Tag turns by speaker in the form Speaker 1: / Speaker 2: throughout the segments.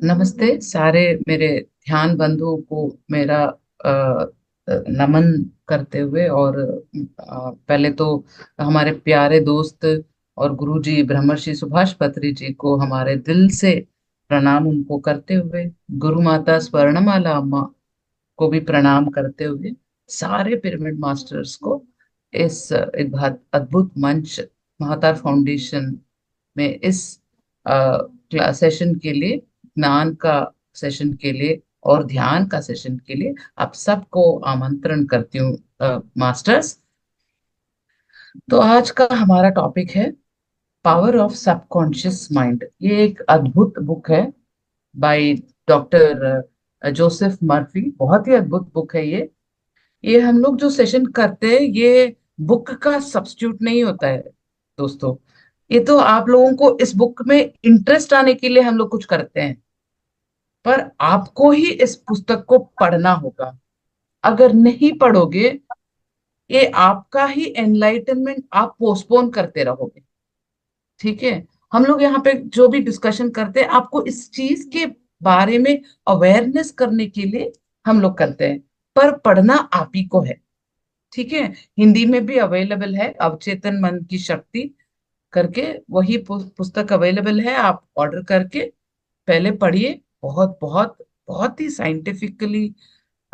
Speaker 1: नमस्ते सारे मेरे ध्यान बंधुओं को मेरा नमन करते हुए और पहले तो हमारे प्यारे दोस्त और गुरुजी ब्रह्मर्षि सुभाष पत्री जी को हमारे दिल से प्रणाम उनको करते हुए, गुरु माता स्वर्णमाला अम्मा को भी प्रणाम करते हुए, सारे पिरामिड मास्टर्स को इस एक अद्भुत मंच महातार फाउंडेशन में इस क्लास सेशन के लिए, ज्ञान का सेशन के लिए और ध्यान का सेशन के लिए आप सबको आमंत्रण करती हूँ मास्टर्स। तो आज का हमारा टॉपिक है पावर ऑफ सबकॉन्शियस माइंड। ये एक अद्भुत बुक है बाय डॉक्टर जोसेफ मर्फी। बहुत ही अद्भुत बुक है ये हम लोग जो सेशन करते हैं ये बुक का सब्स्टिट्यूट नहीं होता है दोस्तों। ये तो आप लोगों को इस बुक में इंटरेस्ट आने के लिए हम लोग कुछ करते हैं, पर आपको ही इस पुस्तक को पढ़ना होगा। अगर नहीं पढ़ोगे, ये आपका ही एनलाइटनमेंट आप पोस्टपोन करते रहोगे। ठीक है। हम लोग यहाँ पे जो भी डिस्कशन करते हैं आपको इस चीज के बारे में अवेयरनेस करने के लिए हम लोग करते हैं, पर पढ़ना आप ही को है। ठीक है। हिंदी में भी अवेलेबल है, अवचेतन मन की शक्ति करके वही पुस्तक अवेलेबल है। आप ऑर्डर करके पहले पढ़िए। बहुत बहुत बहुत ही साइंटिफिकली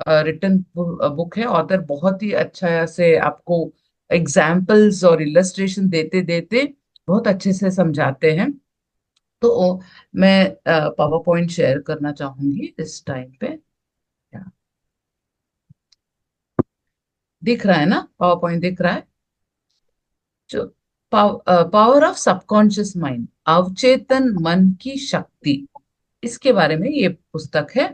Speaker 1: रिटन बुक है। ऑथर बहुत ही अच्छा से आपको एग्जाम्पल्स और इलस्ट्रेशन देते देते बहुत अच्छे से समझाते हैं। तो मैं पावर पॉइंट शेयर करना चाहूंगी इस टाइम पे। दिख रहा है ना? पावर पॉइंट दिख रहा है जो पावर ऑफ सबकॉन्शियस माइंड, अवचेतन मन की शक्ति, इसके बारे में ये पुस्तक है।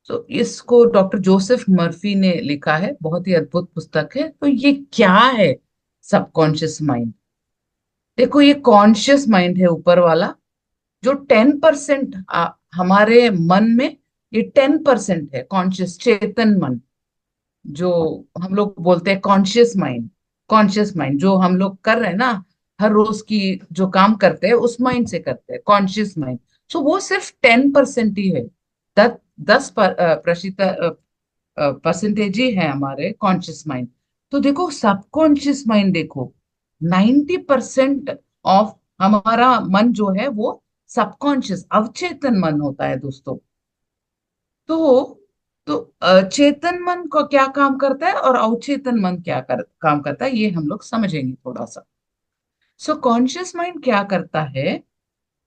Speaker 1: तो इसको डॉक्टर जोसेफ मर्फी ने लिखा है। बहुत ही अद्भुत पुस्तक है। तो ये क्या है सबकॉन्शियस माइंड? देखो, ये कॉन्शियस माइंड है ऊपर वाला, जो 10% हमारे मन में, ये 10% है कॉन्शियस चेतन मन, जो हम लोग बोलते हैं कॉन्शियस माइंड। कॉन्शियस माइंड जो हम लोग कर रहे हैं ना, हर रोज की जो काम करते हैं उस माइंड से करते हैं कॉन्शियस माइंड। सो वो सिर्फ 10% ही है। दस दस प्रतिशत परसेंटेज ही है हमारे कॉन्शियस माइंड। तो देखो सबकॉन्शियस माइंड, देखो 90% ऑफ हमारा मन जो है वो सबकॉन्शियस अवचेतन मन होता है दोस्तों। तो चेतन मन को क्या काम करता है और अवचेतन मन काम करता है, ये हम लोग समझेंगे थोड़ा सा। सो कॉन्शियस माइंड क्या करता है?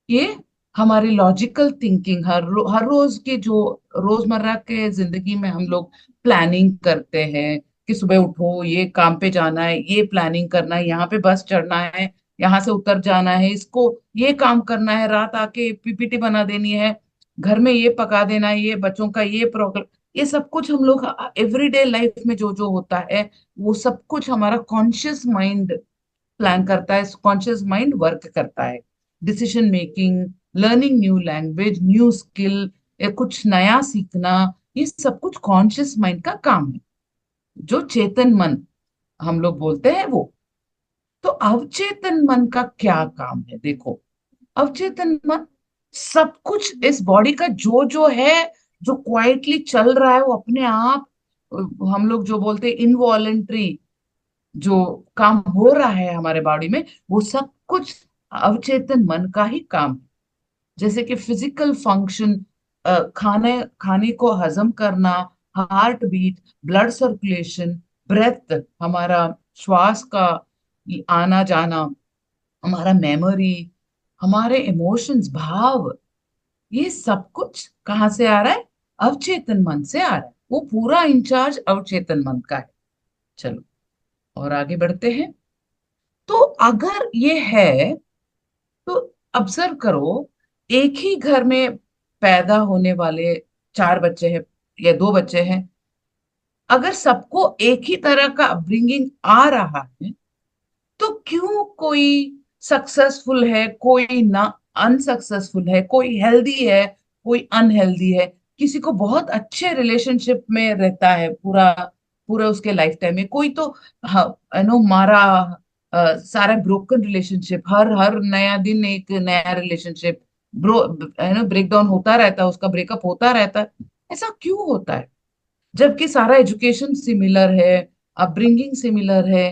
Speaker 1: ये हमारी लॉजिकल थिंकिंग, हर रोज की जो रोजमर्रा के जिंदगी में हम लोग प्लानिंग करते हैं कि सुबह उठो, ये काम पे जाना है, ये प्लानिंग करना है, यहाँ पे बस चढ़ना है, यहाँ से उतर जाना है, इसको ये काम करना है, रात आके पीपीटी बना देनी है, घर में ये पका देना है, ये बच्चों का ये प्रोग्राम, ये सब कुछ हम लोग एवरीडे लाइफ में जो जो होता है वो सब कुछ हमारा कॉन्शियस माइंड प्लान करता है। कॉन्शियस माइंड वर्क करता है। Decision making, learning new language, new skill, या कुछ नया सीखना, ये सब कुछ कॉन्शियस माइंड का काम है, जो चेतन मन हम लोग बोलते हैं वो। तो अवचेतन मन का क्या काम है? देखो, अवचेतन मन सब कुछ इस बॉडी का जो जो है, जो क्वाइटली चल रहा है वो अपने आप, हम लोग जो बोलते हैं इनवॉलेंट्री, जो काम हो रहा है हमारे बॉडी में, वो सब कुछ अवचेतन मन का ही काम है। जैसे कि फिजिकल फंक्शन, खाने खाने को हजम करना, heart beat, blood circulation, breath, हमारा श्वास का आना जाना, हमारा मेमोरी, हमारे इमोशंस, भाव, ये सब कुछ कहाँ से आ रहा है? अवचेतन मन से आ रहा है। वो पूरा इंचार्ज अवचेतन मन का है। चलो और आगे बढ़ते हैं। तो अगर ये है तो ऑब्जर्व करो, एक ही घर में पैदा होने वाले 4 बच्चे हैं या 2 बच्चे हैं, अगर सबको एक ही तरह का अपब्रिंगिंग आ रहा है, तो क्यों कोई सक्सेसफुल है, कोई ना अनसक्सेसफुल है, कोई हेल्दी है, कोई अनहेल्दी है, किसी को बहुत अच्छे रिलेशनशिप में रहता है पूरा पूरा उसके लाइफ टाइम में, कोई तो मारा सारा ब्रोकन रिलेशनशिप, हर हर नया दिन एक नया रिलेशनशिप, ब्रो है ना, ब्रेक डाउन होता रहता है, उसका ब्रेकअप होता रहता है। ऐसा क्यों होता है? जबकि सारा एजुकेशन सिमिलर है, अपब्रिंगिंग सिमिलर है,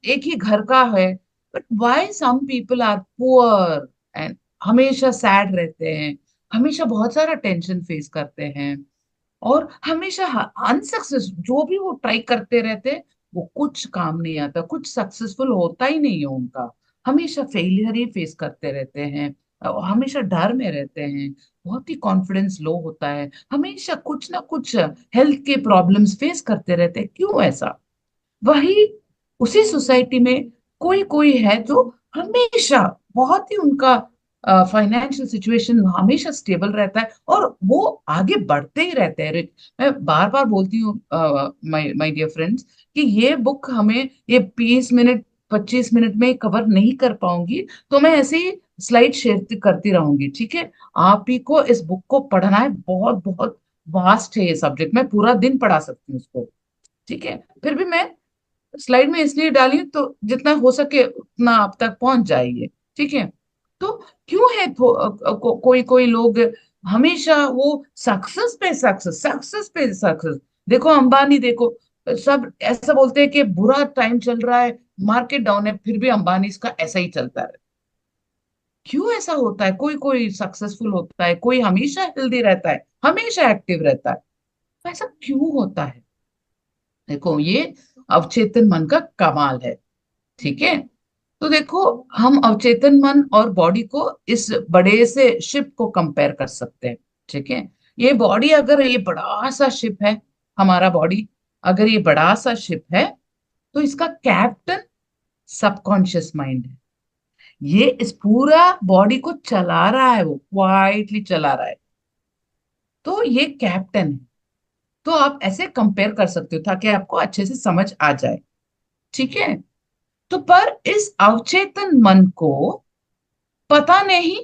Speaker 1: एक ही घर का है। But why some people are poor and हमेशा सैड रहते हैं, हमेशा बहुत सारा टेंशन फेस करते हैं, और हमेशा अनसक्सेस, जो भी वो ट्राई करते रहते हैं वो कुछ काम नहीं आता, कुछ सक्सेसफुल होता ही नहीं है उनका। हमेशा फेलियर ही फेस करते रहते हैं, हमेशा डर में रहते हैं, बहुत ही कॉन्फिडेंस लो होता है, हमेशा कुछ ना कुछ हेल्थ के प्रॉब्लम्स फेस करते रहते हैं। क्यों ऐसा? वही उसी सोसाइटी में कोई कोई है जो हमेशा बहुत ही उनका फाइनेंशियल सिचुएशन हमेशा स्टेबल रहता है, और वो आगे बढ़ते ही रहते हैं। मैं बार बार बोलती हूँ माय माय डियर फ्रेंड्स, कि ये बुक हमें ये 20 मिनट 25 मिनट में कवर नहीं कर पाऊंगी, तो मैं ऐसे ही स्लाइड शेयर करती रहूंगी, ठीक है? आप ही को इस बुक को पढ़ना है, बहुत बहुत वास्ट है ये सब्जेक्ट, मैं पूरा दिन पढ़ा सकती हूँ उसको, ठीक है? फिर भी मैं स्लाइड में इसलिए डाली हूं तो जितना हो सके उतना आप तक पहुंच जाइए, ठीक है? तो क्यों है कोई कोई लोग हमेशा वो सक्सेस पे सक्सेस, सक्सेस पे सक्सेस। देखो अंबानी, देखो, सब ऐसा बोलते हैं कि बुरा टाइम चल रहा है, मार्केट डाउन है, फिर भी अंबानी इसका ऐसा ही चलता है। क्यों ऐसा होता है? कोई कोई सक्सेसफुल होता है, कोई हमेशा हेल्दी रहता है, हमेशा एक्टिव रहता है। ऐसा क्यों होता है? देखो, ये अवचेतन मन का कमाल है, ठीक है? तो देखो, हम अवचेतन मन और बॉडी को इस बड़े से शिप को कंपेयर कर सकते हैं, ठीक है? ये बॉडी, अगर ये बड़ा सा शिप है, हमारा बॉडी अगर ये बड़ा सा शिप है, तो इसका कैप्टन सबकॉन्शियस माइंड है। ये इस पूरा बॉडी को चला रहा है, वो क्वाइटली चला रहा है। तो ये कैप्टन है। तो आप ऐसे कंपेयर कर सकते हो ताकि आपको अच्छे से समझ आ जाए, ठीक है? तो पर इस अवचेतन मन को पता नहीं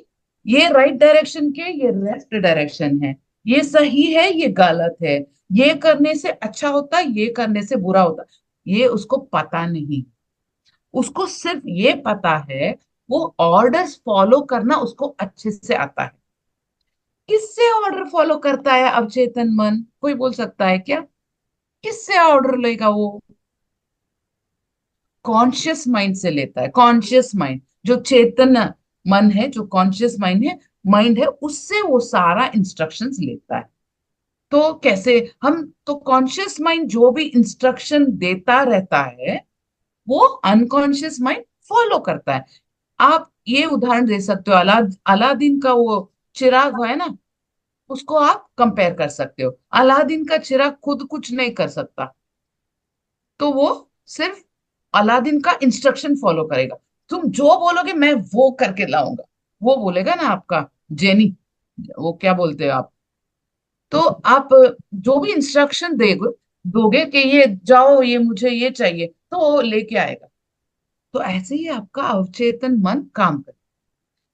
Speaker 1: ये राइट डायरेक्शन के, ये लेफ्ट डायरेक्शन है, ये सही है, ये गलत है, ये करने से अच्छा होता है, ये करने से बुरा होता है, ये उसको पता नहीं। उसको सिर्फ ये पता है, वो ऑर्डर्स फॉलो करना उसको अच्छे से आता है। किससे ऑर्डर फॉलो करता है अवचेतन मन? कोई बोल सकता है क्या? किससे ऑर्डर लेगा वो? कॉन्शियस माइंड से लेता है। कॉन्शियस माइंड, जो चेतन मन है, जो कॉन्शियस माइंड है, उससे वो सारा इंस्ट्रक्शंस लेता है। तो कैसे? हम तो कॉन्शियस माइंड जो भी इंस्ट्रक्शन देता रहता है, वो अनकॉन्शियस माइंड फॉलो करता है। आप ये उदाहरण दे सकते हो, अलादीन का वो चिराग है ना, उसको आप कंपेयर कर सकते हो। अलादीन का चिराग खुद कुछ नहीं कर सकता, तो वो सिर्फ अलादीन का इंस्ट्रक्शन फॉलो करेगा। तुम जो बोलोगे मैं वो करके लाऊंगा, वो बोलेगा ना आपका जेनी, वो क्या बोलते हो आप, तो आप जो भी इंस्ट्रक्शन दोगे दोगे कि ये जाओ, ये मुझे ये चाहिए, तो वो लेके आएगा। तो ऐसे ही आपका अवचेतन मन काम करे।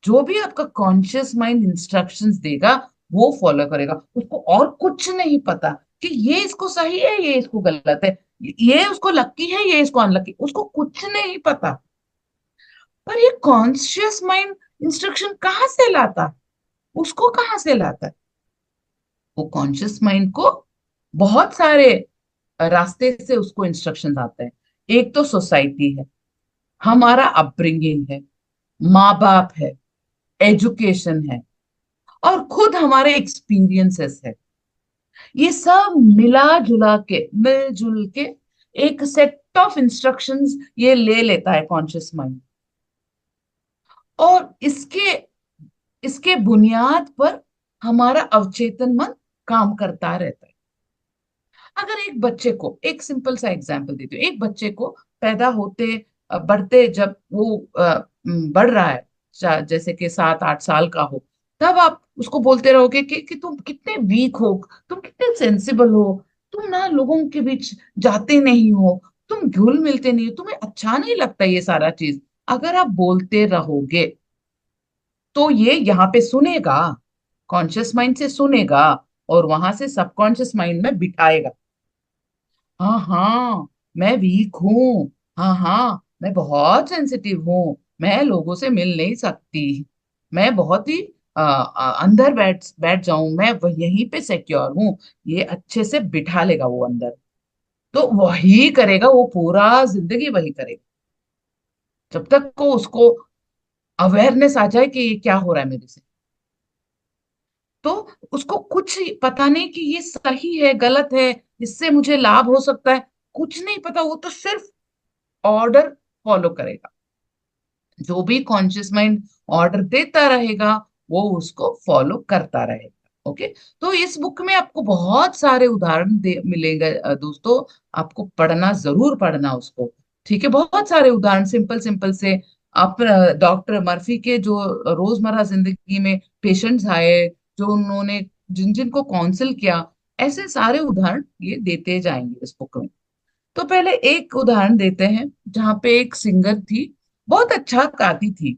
Speaker 1: जो भी आपका कॉन्शियस माइंड इंस्ट्रक्शंस देगा, वो फॉलो करेगा। उसको और कुछ नहीं पता कि ये इसको सही है, ये इसको गलत है, ये उसको लक्की है, ये इसको अनलक्की, उसको कुछ नहीं पता। पर ये कॉन्शियस माइंड इंस्ट्रक्शन कहाँ से लाता है? उसको कहाँ से लाता है? वो कॉन्शियस माइंड को बहुत सारे रास्ते से उसको इंस्ट्रक्शंस आते हैं। एक तो सोसाइटी है, हमारा अपब्रिंगिंग है, माँ बाप है, एजुकेशन है, और खुद हमारे एक्सपीरियंसेस है। ये सब मिला जुला के, मिलजुल के एक सेट ऑफ इंस्ट्रक्शंस ये ले लेता है कॉन्शियस माइंड। और इसके इसके बुनियाद पर हमारा अवचेतन मन काम करता रहता है। अगर एक बच्चे को, एक सिंपल सा एग्जांपल देती हूँ, एक बच्चे को पैदा होते बढ़ते, जब वो बढ़ रहा है, जैसे कि 7-8 साल का हो, तब आप उसको बोलते रहोगे कि तुम कितने वीक हो, तुम कितने सेंसिबल हो, तुम ना लोगों के बीच जाते नहीं हो, तुम घुल मिलते नहीं हो, तुम्हें अच्छा नहीं लगता ये सारा चीज। अगर आप बोलते रहोगे तो ये यहाँ पे सुनेगा, कॉन्शियस माइंड से सुनेगा, और वहां से सबकॉन्शियस माइंड में बिठाएगा। हाँ हाँ, मैं वीक हूँ, हाँ हाँ, मैं बहुत सेंसिटिव हूँ, मैं लोगों से मिल नहीं सकती, मैं बहुत ही अंदर बैठ बैठ जाऊं, मैं यहीं पे सिक्योर हूँ, ये अच्छे से बिठा लेगा वो अंदर। तो वही करेगा, वो पूरा जिंदगी वही करेगा, जब तक को उसको अवेयरनेस आ जाए कि ये क्या हो रहा है मेरे से। तो उसको कुछ पता नहीं कि ये सही है गलत है, इससे मुझे लाभ हो सकता है, कुछ नहीं पता, वो तो सिर्फ ऑर्डर फॉलो करेगा। जो भी कॉन्शियस माइंड ऑर्डर देता रहेगा वो उसको फॉलो करता रहेगा। ओके। तो इस बुक में आपको बहुत सारे उदाहरण मिलेंगे दोस्तों, आपको पढ़ना, जरूर पढ़ना उसको। ठीक है, बहुत सारे उदाहरण सिंपल सिंपल से। आप डॉक्टर मर्फी के जो रोजमर्रा जिंदगी में पेशेंट्स आए, जो उन्होंने जिन जिन को काउंसिल किया, ऐसे सारे उदाहरण ये देते जाएंगे इस बुक में। तो पहले एक उदाहरण देते हैं, जहाँ पे एक सिंगर थी, बहुत अच्छा गाती थी।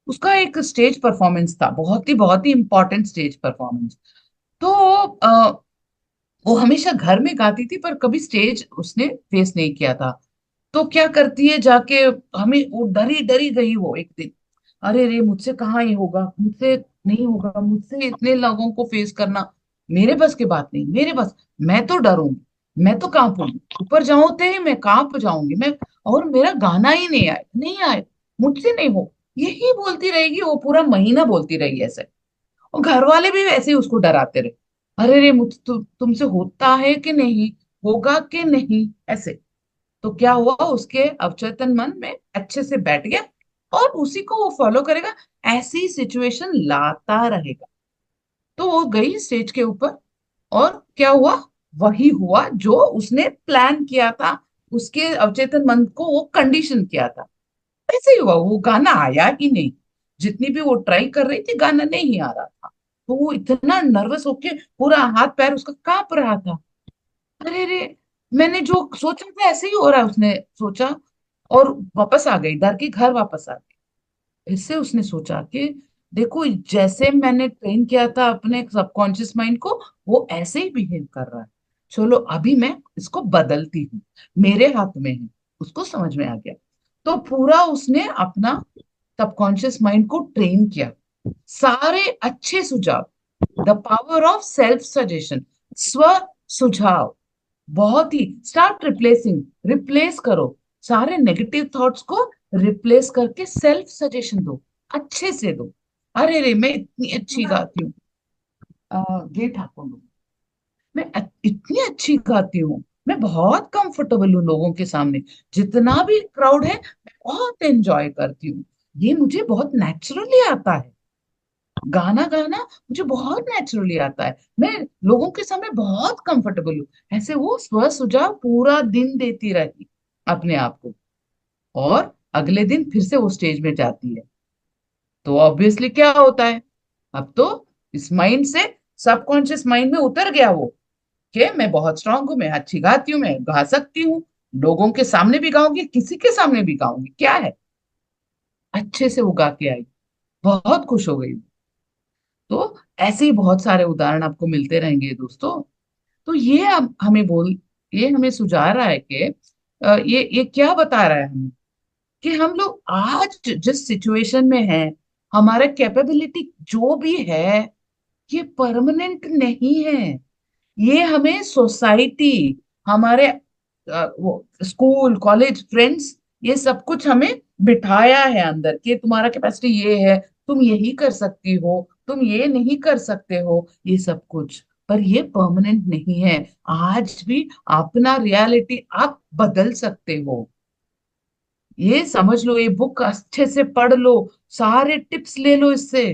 Speaker 1: उसका एक स्टेज परफॉर्मेंस था, बहुत ही इंपॉर्टेंट स्टेज परफॉर्मेंस। तो वो हमेशा घर में गाती थी, पर कभी स्टेज उसने फेस नहीं किया था। तो क्या करती है जाके, हमें वो डरी डरी गई वो एक दिन, अरे रे मुझसे कहाँ ये होगा, मुझसे नहीं होगा, मुझसे इतने लोगों को फेस करना मेरे बस की बात नहीं, मेरे बस, मैं तो डरूंगी, मैं तो कांपूंगी, ऊपर जाऊंते ही मैं कांप जाऊंगी मैं, और मेरा गाना ही नहीं आए, नहीं आए, मुझसे नहीं हो। यही बोलती रहेगी, वो पूरा महीना बोलती रही ऐसे। और घर वाले भी वैसे ही उसको डराते रहे, अरे रे तुमसे होता है कि नहीं, होगा कि नहीं, ऐसे। तो क्या हुआ, उसके अवचेतन मन में अच्छे से बैठ गया, और उसी को वो फॉलो करेगा, ऐसी सिचुएशन लाता रहेगा। तो वो गई स्टेज के ऊपर, और क्या हुआ, वही हुआ जो उसने प्लान किया था, उसके अवचेतन मन को वो कंडीशन किया था, ऐसे ही हुआ, वो गाना आया ही नहीं। जितनी भी वो ट्राई कर रही थी, गाना नहीं आ रहा था। तो वो इतना नर्वस होके, पूरा हाथ पैर उसका कांप रहा था। अरे रे, मैंने जो सोचा था ऐसे ही हो रहा है, उसने सोचा, और वापस आ गई, डर के घर वापस आ गई। इससे उसने सोचा कि देखो, जैसे मैंने ट्रेन किया था अपने सबकॉन्शियस माइंड को, वो ऐसे ही बिहेव कर रहा है, चलो अभी मैं इसको बदलती हूँ, मेरे हाथ में है। उसको समझ में आ गया। तो पूरा उसने अपना सबकॉन्शियस माइंड को ट्रेन किया, सारे अच्छे सुझाव, the power of self suggestion, स्व सुझाव, बहुत ही, स्टार्ट रिप्लेसिंग, रिप्लेस करो सारे नेगेटिव थॉट्स को, रिप्लेस करके सेल्फ सजेशन दो, अच्छे से दो। अरे रे मैं इतनी अच्छी गाती हूँ, ये ठाकुर हूँ, मैं इतनी अच्छी गाती हूँ, मैं बहुत कंफर्टेबल हूँ लोगों के सामने, जितना भी क्राउड है मैं बहुत एंजॉय करती हूँ, ये मुझे बहुत नेचुरली आता है, गाना गाना मुझे बहुत नेचुरली आता है, मैं लोगों के सामने बहुत कंफर्टेबल हूँ। ऐसे वो स्व सुझाव पूरा दिन देती रहती अपने आप को, और अगले दिन फिर से वो स्टेज में जाती है। तो ऑब्वियसली क्या होता है, अब तो इस माइंड से सबकॉन्शियस माइंड में उतर गया वो, कि मैं बहुत स्ट्रांग हूँ, मैं अच्छी गाती हूँ, मैं गा सकती हूँ, लोगों के सामने भी गाऊंगी, किसी के सामने भी गाऊंगी, क्या है, अच्छे से वो गा के आई, बहुत खुश हो गई। तो ऐसे ही बहुत सारे उदाहरण आपको मिलते रहेंगे दोस्तों। तो ये अब हमें ये हमें सुझा रहा है कि ये क्या बता रहा है हमें, कि हम लोग आज जिस सिचुएशन में हैं, हमारा कैपेबिलिटी जो भी है, ये परमानेंट नहीं है। ये हमें सोसाइटी, हमारे वो स्कूल कॉलेज फ्रेंड्स, ये सब कुछ हमें बिठाया है अंदर, कि तुम्हारा कैपेसिटी ये है, तुम यही कर सकती हो, तुम ये नहीं कर सकते हो, ये सब कुछ, पर ये परमानेंट नहीं है। आज भी अपना रियलिटी आप बदल सकते हो, ये समझ लो, ये बुक अच्छे से पढ़ लो, सारे टिप्स ले लो इससे,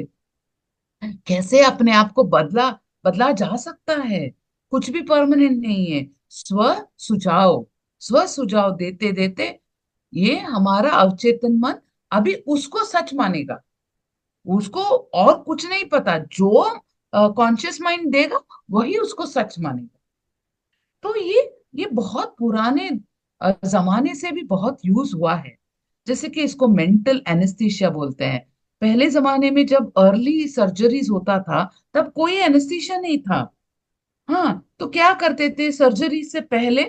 Speaker 1: कैसे अपने आप को बदला बदला जा सकता है। कुछ भी परमानेंट नहीं है। स्व सुझाव, स्व सुझाव देते देते ये हमारा अवचेतन मन अभी उसको सच मानेगा, उसको और कुछ नहीं पता, जो कॉन्शियस माइंड देगा वही उसको सच मानेगा। तो ये बहुत पुराने जमाने से भी बहुत यूज हुआ है। जैसे कि इसको मेंटल एनेस्थीसिया बोलते हैं। पहले जमाने में जब अर्ली सर्जरीज होता था, तब कोई एनेस्थीसिया नहीं था। हाँ, तो क्या करते थे, सर्जरी से पहले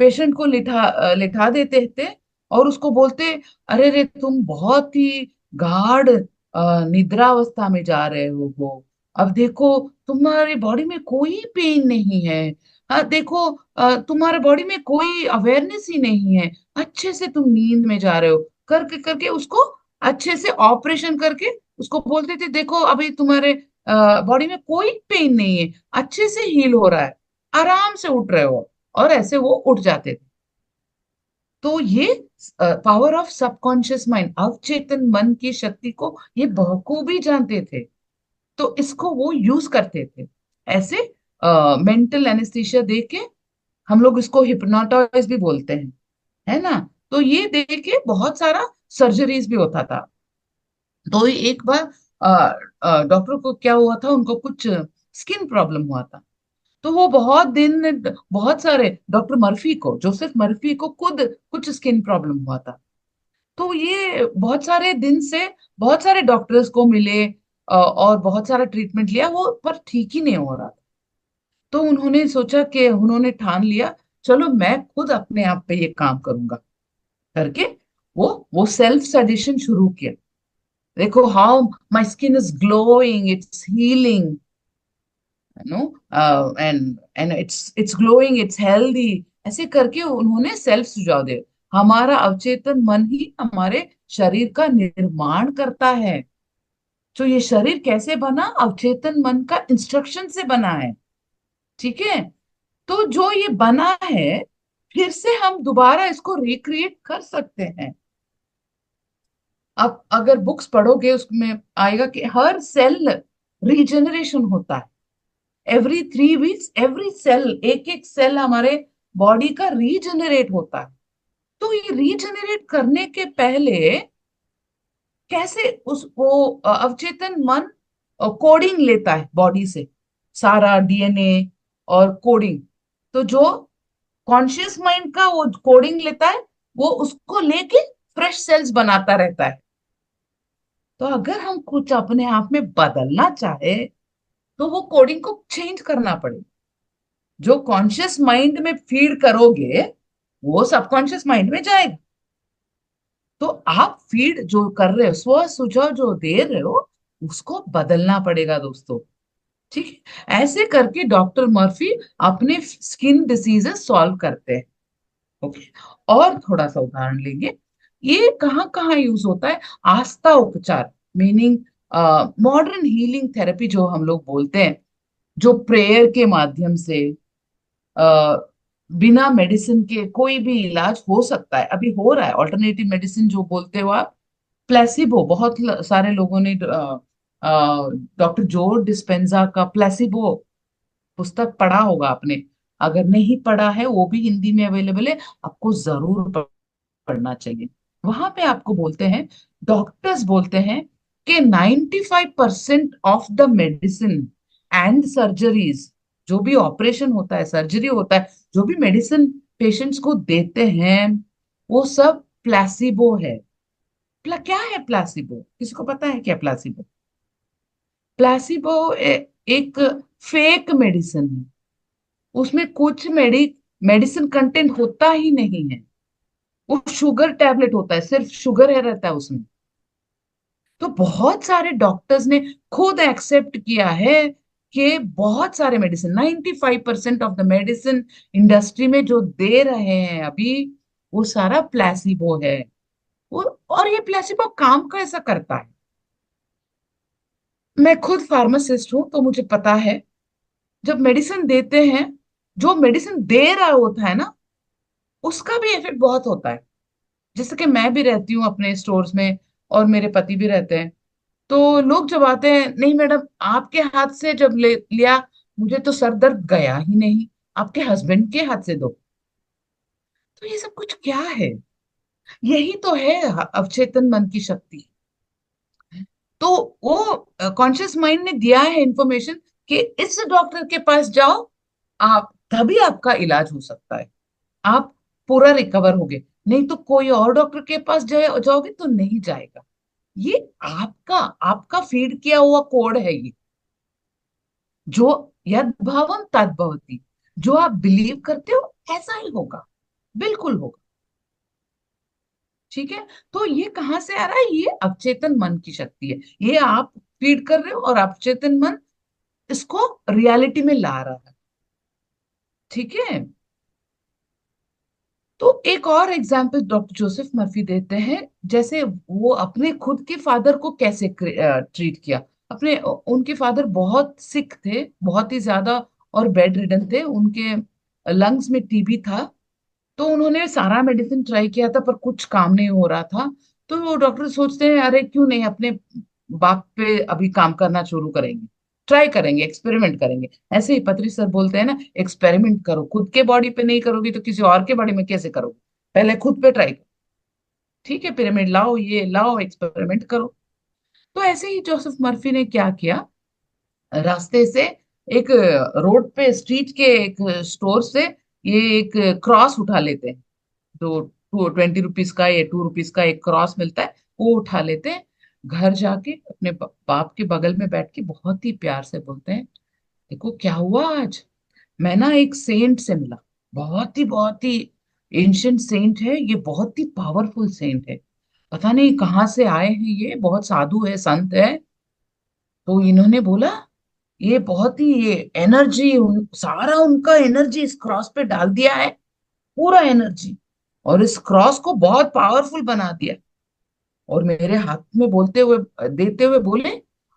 Speaker 1: पेशेंट को लिटा देते थे, और उसको बोलते, अरे रे तुम बहुत ही गाढ़ निद्रावस्था में जा रहे हो। अब देखो, तुम्हारी बॉडी में कोई पेन नहीं है। हाँ देखो, तुम्हारे बॉडी में कोई अवेयरनेस ही नहीं है। अच्छे से तुम नींद में जा रहे हो, करके करके उसको अच्छे से ऑपरेशन करके उसको बोलते थे देखो अभी तुम्हारे बॉडी में कोई पेन नहीं है, अच्छे से हील हो रहा है, आराम से उठ रहे हो। और ऐसे वो उठ जाते थे। तो ये पावर ऑफ सबकॉन्शियस माइंड, अवचेतन मन की शक्ति को ये बखूबी जानते थे। तो इसको वो यूज करते थे ऐसे मेंटल एनेस्थीसिया दे के। हम लोग इसको हिप्नोटाइज भी बोलते हैं, है ना। तो ये दे के बहुत सारा सर्जरीज भी होता था। तो एक बार डॉक्टर को क्या हुआ था, उनको कुछ स्किन प्रॉब्लम हुआ था। तो वो बहुत दिन, बहुत सारे डॉक्टर मर्फी को, जोसेफ मर्फी को खुद कुछ स्किन प्रॉब्लम हुआ था। तो ये बहुत सारे दिन से बहुत सारे डॉक्टर्स को मिले और बहुत सारा ट्रीटमेंट लिया, वो पर ठीक ही नहीं हो रहा था। तो उन्होंने सोचा कि उन्होंने ठान लिया, चलो मैं खुद अपने आप पे ये काम करूंगा, करके वो सेल्फ सजेशन शुरू किया। देखो, how my skin is glowing, it's healing, no, and it's glowing, it's healthy. ऐसे करके उन्होंने सेल्फ सुझाव दिए। हमारा अवचेतन मन ही हमारे शरीर का निर्माण करता है। तो ये शरीर कैसे बना, अवचेतन मन का इंस्ट्रक्शन से बना है। ठीक है। तो जो ये बना है, फिर से हम दोबारा इसको रिक्रिएट कर सकते हैं। अब अगर बुक्स पढ़ोगे उसमें आएगा कि हर सेल रीजनरेशन होता है। एवरी 3 वीक्स एवरी सेल, एक एक सेल हमारे बॉडी का रीजनरेट होता है। तो ये रीजनरेट करने के पहले कैसे उस वो अवचेतन मन कोडिंग लेता है बॉडी से, सारा डीएनए और कोडिंग। तो जो कॉन्शियस माइंड का वो कोडिंग लेता है, वो उसको लेके फ्रेश सेल्स बनाता रहता है। तो अगर हम कुछ अपने आप में बदलना चाहे, तो वो कोडिंग को चेंज करना पड़ेगा। जो कॉन्शियस माइंड में फीड करोगे, वो सबकॉन्शियस माइंड में जाएगा। तो आप फीड जो कर रहे हो, स्व सुझाव जो दे रहे हो, उसको बदलना पड़ेगा दोस्तों। ठीक है। ऐसे करके डॉक्टर मर्फी अपने स्किन डिसीजेस सॉल्व करते हैं। ओके। और थोड़ा सा उदाहरण लेंगे, ये कहाँ कहाँ यूज होता है। आस्था उपचार, मीनिंग मॉडर्न हीलिंग थेरेपी जो हम लोग बोलते हैं, जो प्रेयर के माध्यम से अ, बिना मेडिसिन के कोई भी इलाज हो सकता है, अभी हो रहा है। ऑल्टरनेटिव मेडिसिन जो बोलते हो आप, प्लेसिबो, बहुत सारे लोगों ने डॉक्टर जो डिस्पेंजा का प्लेसिबो पुस्तक पढ़ा होगा आपने। अगर नहीं पढ़ा है, वो भी हिंदी में अवेलेबल है, आपको जरूर पढ़ना चाहिए। वहां पे आपको बोलते हैं, डॉक्टर्स बोलते हैं कि 95% of the medicine and surgeries, जो भी ऑपरेशन होता है, सर्जरी होता है, जो भी मेडिसिन पेशेंट्स को देते हैं, वो सब प्लासिबो है। क्या है प्लासिबो, किसी को पता है क्या प्लासिबो? प्लासिबो एक फेक मेडिसिन है। उसमें कुछ मेडिसिन कंटेंट होता ही नहीं है। वो शुगर टैबलेट होता है, सिर्फ शुगर है रहता है उसमें। तो बहुत सारे डॉक्टर्स ने खुद एक्सेप्ट किया है कि बहुत सारे medicine, 95% of the medicine industry में जो दे रहे हैं अभी, वो सारा प्लेसिबो है। वो, और ये प्लेसिबो काम कैसा करता है? मैं खुद फार्मासिस्ट हूं, तो मुझे पता है। जब मेडिसिन देते हैं, जो मेडिसिन दे रहा होता है ना, उसका भी इफेक्ट बहुत होता है। जैसे कि मैं भी रहती हूँ अपने स्टोर्स में, और मेरे पति भी रहते हैं। तो लोग जब आते हैं, नहीं मैडम, आपके हाथ से जब लिया, मुझे तो सर दर्द गया ही नहीं, आपके हस्बैंड के हाथ से दो। तो ये सब कुछ क्या है? यही तो है अवचेतन मन की शक्ति। तो वो कॉन्शियस माइंड ने दिया है इंफॉर्मेशन कि इस डॉक्टर के पास जाओ, आप तभी आपका इलाज हो सकता है, आप पूरा रिकवर होगे। नहीं तो कोई और डॉक्टर के पास जाओगे तो नहीं जाएगा। ये आपका आपका फीड किया हुआ कोड है ये। जो यद भावम तद भवति, जो आप बिलीव करते हो ऐसा ही होगा, बिल्कुल होगा। ठीक है। तो ये कहाँ से आ रहा है? ये अवचेतन मन की शक्ति है। ये आप फीड कर रहे हो और अवचेतन मन इसको रियलिटी में ला रहा है। ठीक है। तो एक और एग्जाम्पल डॉक्टर जोसेफ मर्फी देते हैं, जैसे वो अपने खुद के फादर को कैसे ट्रीट किया। अपने उनके फादर बहुत सिक थे, बहुत ही ज्यादा, और बेड रिडन थे, उनके लंग्स में टीबी था। तो उन्होंने सारा मेडिसिन ट्राई किया था पर कुछ काम नहीं हो रहा था। तो वो डॉक्टर सोचते हैं अरे क्यों नहीं अपने बाप पे अभी काम करना शुरू करेंगे, ट्राई करेंगे, एक्सपेरिमेंट करेंगे। ऐसे ही पत्री सर बोलते हैं ना, एक्सपेरिमेंट करो, खुद के बॉडी पे नहीं करोगी तो किसी और के बॉडी में कैसे करोगे? पहले खुद पे ट्राई करो। ठीक है, पिरामिड लाओ, ये लाओ, एक्सपेरिमेंट करो। तो ऐसे ही जोसेफ मर्फी ने क्या किया, रास्ते से एक रोड पे, स्ट्रीट के एक स्टोर से ये एक क्रॉस उठा लेते हैं। तो 20 रुपीज का या 2 रुपीज का एक क्रॉस मिलता है, वो उठा लेते हैं। घर जाके अपने बाप के बगल में बैठ के बहुत ही प्यार से बोलते हैं, देखो क्या हुआ आज, मैं ना एक सेंट से मिला, बहुत ही एंशियंट सेंट है ये, बहुत ही पावरफुल सेंट है, पता नहीं कहाँ से आए हैं, ये बहुत साधु है, संत है। तो इन्होंने बोला ये बहुत ही, ये एनर्जी सारा उनका एनर्जी इस क्रॉस पे डाल दिया है, पूरा एनर्जी, और इस क्रॉस को बहुत पावरफुल बना दिया। और मेरे हाथ में बोलते हुए, देते हुए बोले,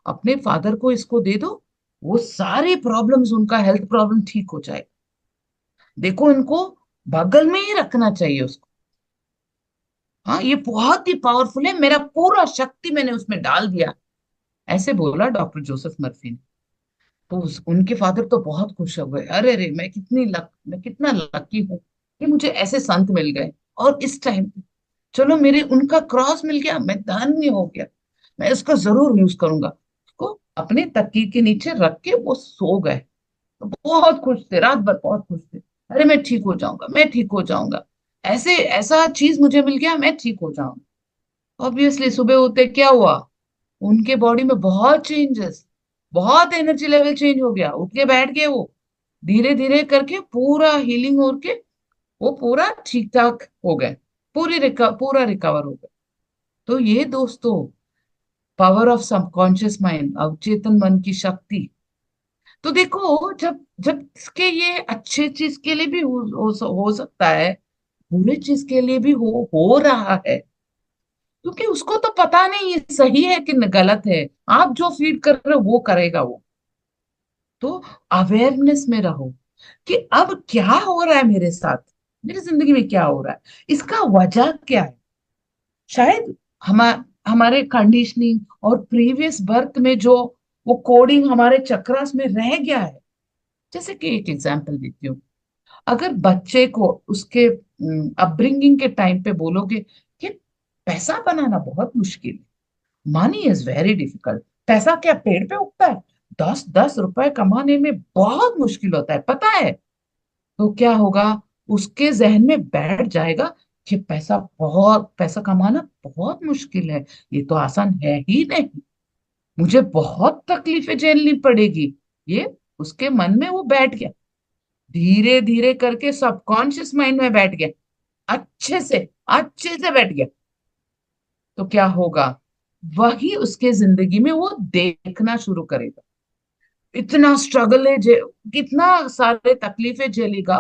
Speaker 1: अपने फादर को इसको दे दो, वो सारी प्रॉब्लम्स, उनका हेल्थ प्रॉब्लम ठीक हो जाए। देखो इनको बगल में ही रखना चाहिए उसको। हाँ, ये बहुत ही पावरफुल है, मेरा पूरा शक्ति मैंने उसमें डाल दिया। ऐसे बोला डॉक्टर जोसेफ मर्फी ने। तो उनके फादर तो बहुत खुश हो गए, अरे रे, मैं कितना लकी हूँ कि मुझे ऐसे संत मिल गए, और इस टाइम पे चलो मेरे उनका क्रॉस मिल गया, मैं धन्य हो गया, मैं इसका जरूर यूज करूंगा। उसको अपने तकिए के नीचे रख के वो सो गए। तो बहुत खुश थे, रात भर बहुत खुश थे, अरे मैं ठीक हो जाऊंगा, मैं ठीक हो जाऊंगा, ऐसे ऐसा चीज मुझे मिल गया, मैं ठीक हो जाऊंगा। ऑब्वियसली सुबह होते क्या हुआ, उनके बॉडी में बहुत चेंजेस, बहुत एनर्जी लेवल चेंज हो गया, उठ के बैठ गए वो, धीरे धीरे करके पूरा हीलिंग हो के वो पूरा ठीक ठाक हो गए, पूरा रिकवर हो गए। तो ये दोस्तों, पावर ऑफ सबकॉन्शियस माइंड, अवचेतन मन की शक्ति। तो देखो, जब जब इसके ये अच्छे चीज के लिए भी हो सकता है, बुरे चीज के लिए भी हो रहा है, क्योंकि उसको तो पता नहीं ये सही है कि गलत है। आप जो फीड कर रहे हो वो करेगा वो। तो अवेयरनेस में रहो कि अब क्या हो रहा है मेरे साथ, मेरी जिंदगी में क्या हो रहा है, इसका वजह क्या है। शायद हम हमारे कंडीशनिंग और प्रीवियस बर्थ में जो वो कोडिंग हमारे चक्रास में रह गया है। जैसे कि एक एग्जांपल देती हूँ, अगर बच्चे को उसके अपब्रिंगिंग के टाइम पे बोलोगे कि पैसा बनाना बहुत मुश्किल है, मनी इज वेरी डिफिकल्ट, पैसा क्या पेड़ पे उगता है, 10-10 रुपए कमाने में बहुत मुश्किल होता है, पता है। तो क्या होगा, उसके जहन में बैठ जाएगा कि पैसा कमाना बहुत मुश्किल है, ये तो आसान है ही नहीं, मुझे बहुत तकलीफें झेलनी पड़ेगी। ये उसके मन में वो बैठ गया, धीरे धीरे करके सबकॉन्शियस माइंड में बैठ गया, अच्छे से बैठ गया। तो क्या होगा, वही उसके जिंदगी में वो देखना शुरू करेगा। इतना स्ट्रगल है, कितना सारे तकलीफें झेलेगा,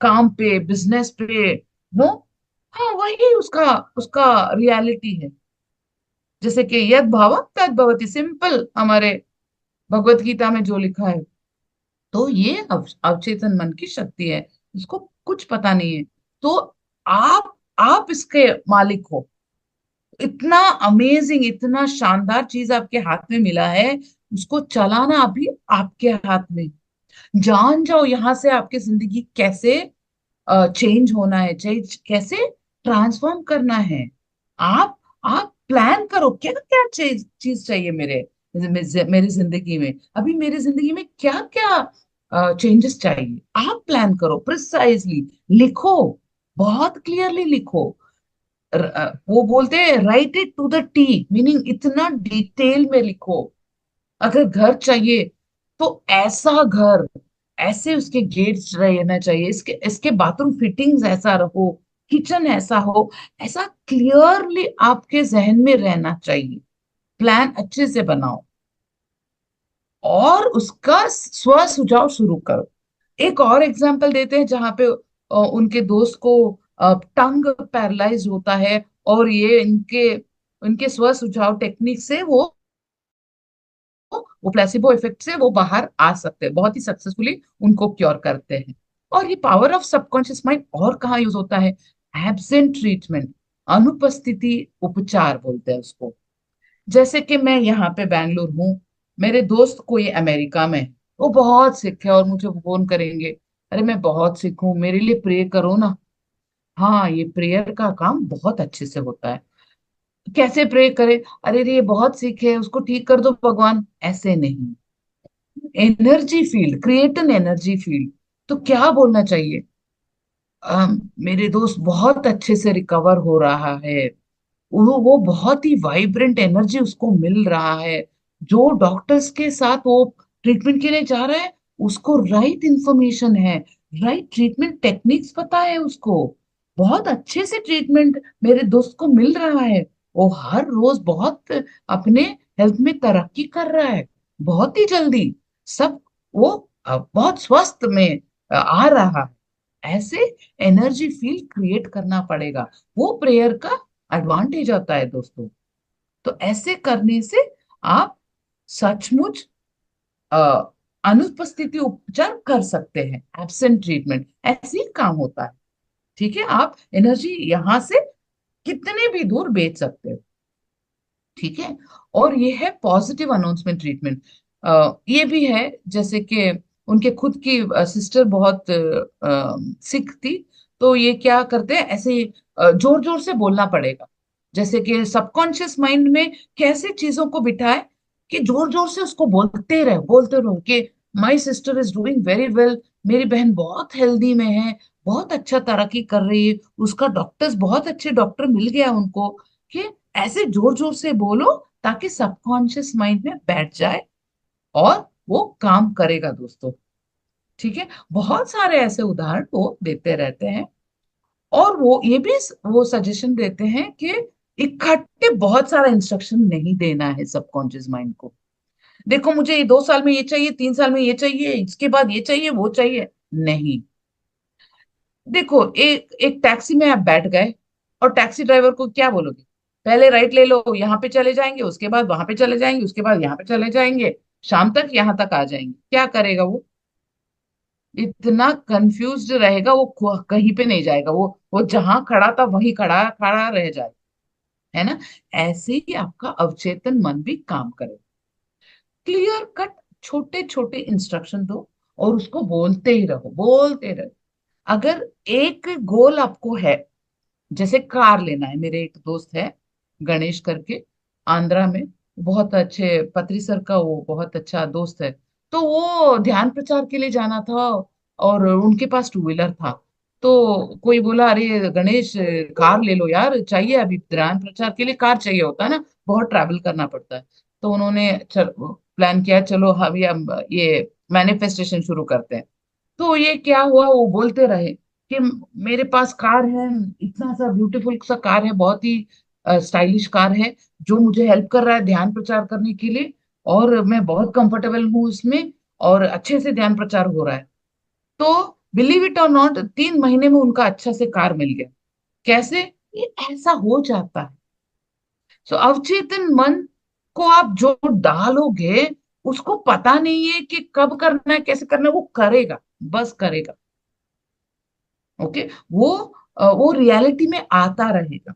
Speaker 1: काम पे, बिजनेस पे, नो। हाँ, वही उसका उसका रियलिटी है। जैसे कि यद भावम तद भवति, सिंपल, हमारे भगवत गीता में जो लिखा है। तो ये अवचेतन मन की शक्ति है, उसको कुछ पता नहीं है। तो आप इसके मालिक हो। इतना अमेजिंग, इतना शानदार चीज आपके हाथ में मिला है, उसको चलाना अभी आपके हाथ में। जान जाओ यहाँ से आपकी जिंदगी कैसे चेंज होना है, चेंज कैसे ट्रांसफॉर्म करना है। आप आप प्लान करो, क्या क्या चीज चीज चाहिए मेरी जिंदगी में, अभी मेरी जिंदगी में क्या क्या चेंजेस चाहिए, आप प्लान करो प्रिसाइजली, लिखो, बहुत क्लियरली लिखो। वो बोलते हैं write it to the T, meaning इतना डिटेल में लिखो। अगर घर चाहिए तो ऐसा घर, ऐसे उसके गेट्स रहना चाहिए, इसके इसके बाथरूम फिटिंग्स ऐसा रहो, किचन ऐसा हो, ऐसा क्लियरली आपके जहन में रहना चाहिए। प्लान अच्छे से बनाओ और उसका स्व सुझाव शुरू करो। एक और एग्जांपल देते हैं जहां पे उनके दोस्त को टंग पैरालाइज होता है, और ये इनके उनके स्व सुझाव टेक्निक से वो प्लेसिबो इफेक्ट से वो बाहर आ सकते हैं, बहुत ही सक्सेसफुली उनको क्योर करते हैं। और ये पावर ऑफ सबकॉन्शियस माइंड और कहाँ यूज होता है? एब्सेंट ट्रीटमेंट, अनुपस्थिति उपचार बोलते हैं उसको। जैसे कि मैं यहाँ पे बैंगलोर हूँ, मेरे दोस्त कोई अमेरिका में है, वो बहुत सिक है और मुझे फोन करेंगे, अरे मैं बहुत सिक हूँ, मेरे लिए प्रे करो ना। हाँ, ये प्रेयर का काम बहुत अच्छे से होता है। कैसे प्रे करे? अरे रे, ये बहुत सिक है, उसको ठीक कर दो भगवान, ऐसे नहीं। Energy field, create an energy field. तो क्या बोलना चाहिए? मेरे दोस्त बहुत अच्छे से रिकवर हो रहा है, वो बहुत ही वाइब्रेंट एनर्जी उसको मिल रहा है। जो डॉक्टर्स के साथ वो ट्रीटमेंट के लिए जा रहा है, उसको राइट इंफॉर्मेशन है, राइट ट्रीटमेंट टेक्निक्स पता है उसको, बहुत अच्छे से ट्रीटमेंट मेरे दोस्त को मिल रहा है। वो हर रोज बहुत अपने हेल्थ में तरक्की कर रहा है, बहुत ही जल्दी सब। वो बहुत स्वस्थ में आ रहा है। ऐसे एनर्जी फील्ड क्रिएट करना पड़ेगा, वो प्रेयर का एडवांटेज आता है दोस्तों। तो ऐसे करने से आप सचमुच अ, अनुपस्थिति उपचार कर सकते हैं। एब्सेंट ट्रीटमेंट ऐसे ही काम होता है। ठीक है, आप एनर्जी यहां से कितने भी दूर बेच सकते हो। ठीक है। और ये है पॉजिटिव अनाउंसमेंट ट्रीटमेंट। ये भी है, जैसे कि उनके खुद की सिस्टर बहुत सिक थी, तो ये क्या करते हैं, ऐसे जोर जोर से बोलना पड़ेगा। जैसे कि सबकॉन्शियस माइंड में कैसे चीजों को बिठाए कि जोर जोर से उसको बोलते रहो कि my sister is doing very well, मेरी बहन बहुत हेल्दी में है, बहुत अच्छा तरक्की कर रही है, उसका डॉक्टर्स बहुत अच्छे डॉक्टर मिल गया उनको। कि ऐसे जोर जोर से बोलो ताकि सबकॉन्शियस माइंड में बैठ जाए और वो काम करेगा दोस्तों। ठीक है, बहुत सारे ऐसे उदाहरण वो देते रहते हैं। और वो ये भी वो सजेशन देते हैं कि इकट्ठे बहुत सारा इंस्ट्रक्शन नहीं देना है सबकॉन्शियस माइंड को। देखो, मुझे ये 2 साल में ये चाहिए, 3 साल में ये चाहिए, इसके बाद ये चाहिए, वो चाहिए, नहीं। देखो, एक एक टैक्सी में आप बैठ गए और टैक्सी ड्राइवर को क्या बोलोगे? पहले राइट ले लो, यहाँ पे चले जाएंगे, उसके बाद वहां पे चले जाएंगे, उसके बाद यहाँ पे चले जाएंगे, शाम तक यहाँ तक आ जाएंगे। क्या करेगा वो? इतना कंफ्यूज्ड रहेगा वो, कहीं पे नहीं जाएगा, वो जहां खड़ा था वहीं खड़ा खड़ा रह जाएगा। है ना? ऐसे ही आपका अवचेतन मन भी काम करे। क्लियर कट छोटे छोटे इंस्ट्रक्शन दो और उसको बोलते ही रहो, बोलते रहो। अगर एक गोल आपको है, जैसे कार लेना है, मेरे एक दोस्त है गणेश करके, आंध्रा में, बहुत अच्छे पत्री सर का वो बहुत अच्छा दोस्त है। तो वो ध्यान प्रचार के लिए जाना था और उनके पास टू व्हीलर था। तो कोई बोला, अरे गणेश, कार ले लो यार, चाहिए अभी ध्यान प्रचार के लिए कार चाहिए होता है ना, बहुत ट्रैवल करना पड़ता है। तो उन्होंने चल प्लान किया, चलो अभी हम ये मैनिफेस्टेशन शुरू करते हैं। तो ये क्या हुआ, वो बोलते रहे कि मेरे पास कार है, इतना सा ब्यूटीफुल सा कार है, बहुत ही स्टाइलिश कार है, जो मुझे हेल्प कर रहा है ध्यान प्रचार करने के लिए, और मैं बहुत कंफर्टेबल हूँ उसमें, और अच्छे से ध्यान प्रचार हो रहा है। तो बिलीव इट और नॉट, 3 महीने में उनका अच्छा से कार मिल गया। कैसे? ये ऐसा हो जाता है। सो अवचेतन मन को आप जो डालोगे, उसको पता नहीं है कि कब करना है, कैसे करना है, वो करेगा, बस करेगा। ओके, वो रियलिटी में आता रहेगा।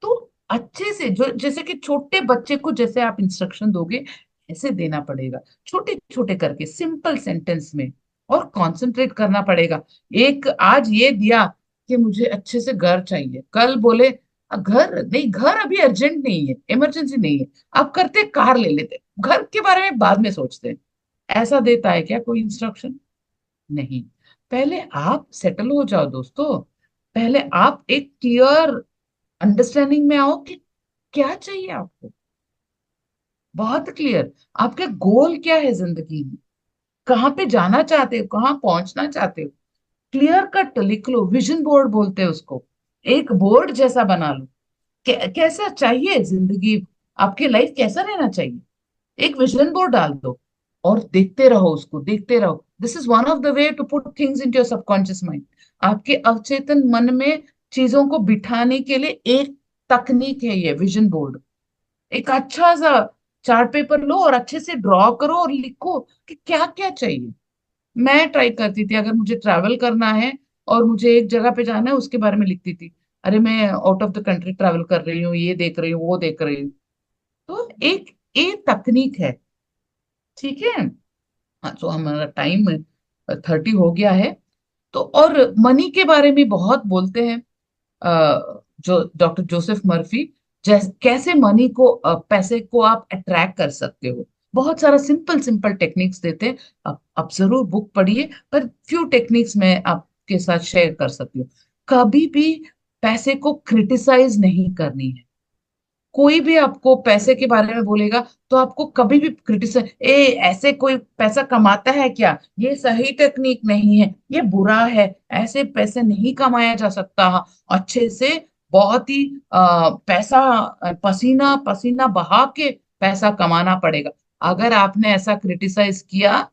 Speaker 1: तो अच्छे से, जो जैसे कि छोटे बच्चे को जैसे आप इंस्ट्रक्शन दोगे, ऐसे देना पड़ेगा, छोटे छोटे करके सिंपल सेंटेंस में। और कंसंट्रेट करना पड़ेगा। एक आज ये दिया कि मुझे अच्छे से घर चाहिए, कल बोले घर नहीं, घर अभी अर्जेंट नहीं है, इमरजेंसी नहीं है, आप करते कार ले लेते, घर के बारे में बाद में सोचते हैं। ऐसा देता है क्या कोई इंस्ट्रक्शन? नहीं। पहले आप सेटल हो जाओ दोस्तों। पहले आप एक क्लियर अंडरस्टैंडिंग में आओ कि क्या चाहिए आपको, बहुत क्लियर। आपका गोल क्या है जिंदगी में, कहाँ पे जाना चाहते हो, कहाँ पहुंचना चाहते हो, क्लियर कट लिख लो, विजन बोर्ड बोलते हैं उसको। एक बोर्ड जैसा बना लो। कैसा चाहिए जिंदगी, आपकी लाइफ कैसा रहना चाहिए, एक विजन बोर्ड डाल दो और देखते रहो, उसको देखते रहो। This is one of the way to put things into your subconscious mind. आपके अवचेतन मन में चीजों को बिठाने के लिए एक तकनीक है ये विजन बोर्ड। एक अच्छा सा चार्ट पेपर लो और अच्छे से ड्रॉ करो और लिखो कि क्या क्या चाहिए। मैं ट्राई करती थी, अगर मुझे ट्रैवल करना है और मुझे एक जगह पे जाना है उसके बारे में लिखती थी। अरे मैं out of the country travel कर रही हूँ, ये देख रही हूँ, वो देख रही हूँ। तो एक तकनीक है। ठीक है। हाँ, तो हमारा टाइम 30 हो गया है। तो और मनी के बारे में बहुत बोलते हैं जो डॉक्टर जोसेफ मर्फी, कैसे मनी को, पैसे को आप अट्रैक्ट कर सकते हो। बहुत सारा सिंपल सिंपल टेक्निक्स देते हैं। आप जरूर बुक पढ़िए, पर फ्यू टेक्निक्स मैं आपके साथ शेयर कर सकती हूँ। कभी भी पैसे को क्रिटिसाइज नहीं करनी है। कोई भी आपको पैसे के बारे में बोलेगा तो आपको कभी भी क्रिटिसाइज, ऐसे कोई पैसा कमाता है क्या, ये सही टेक्निक नहीं है, ये बुरा है, ऐसे पैसे नहीं कमाया जा सकता। अच्छे से बहुत ही पैसा, पसीना पसीना बहा के पैसा कमाना पड़ेगा। अगर आपने ऐसा क्रिटिसाइज किया,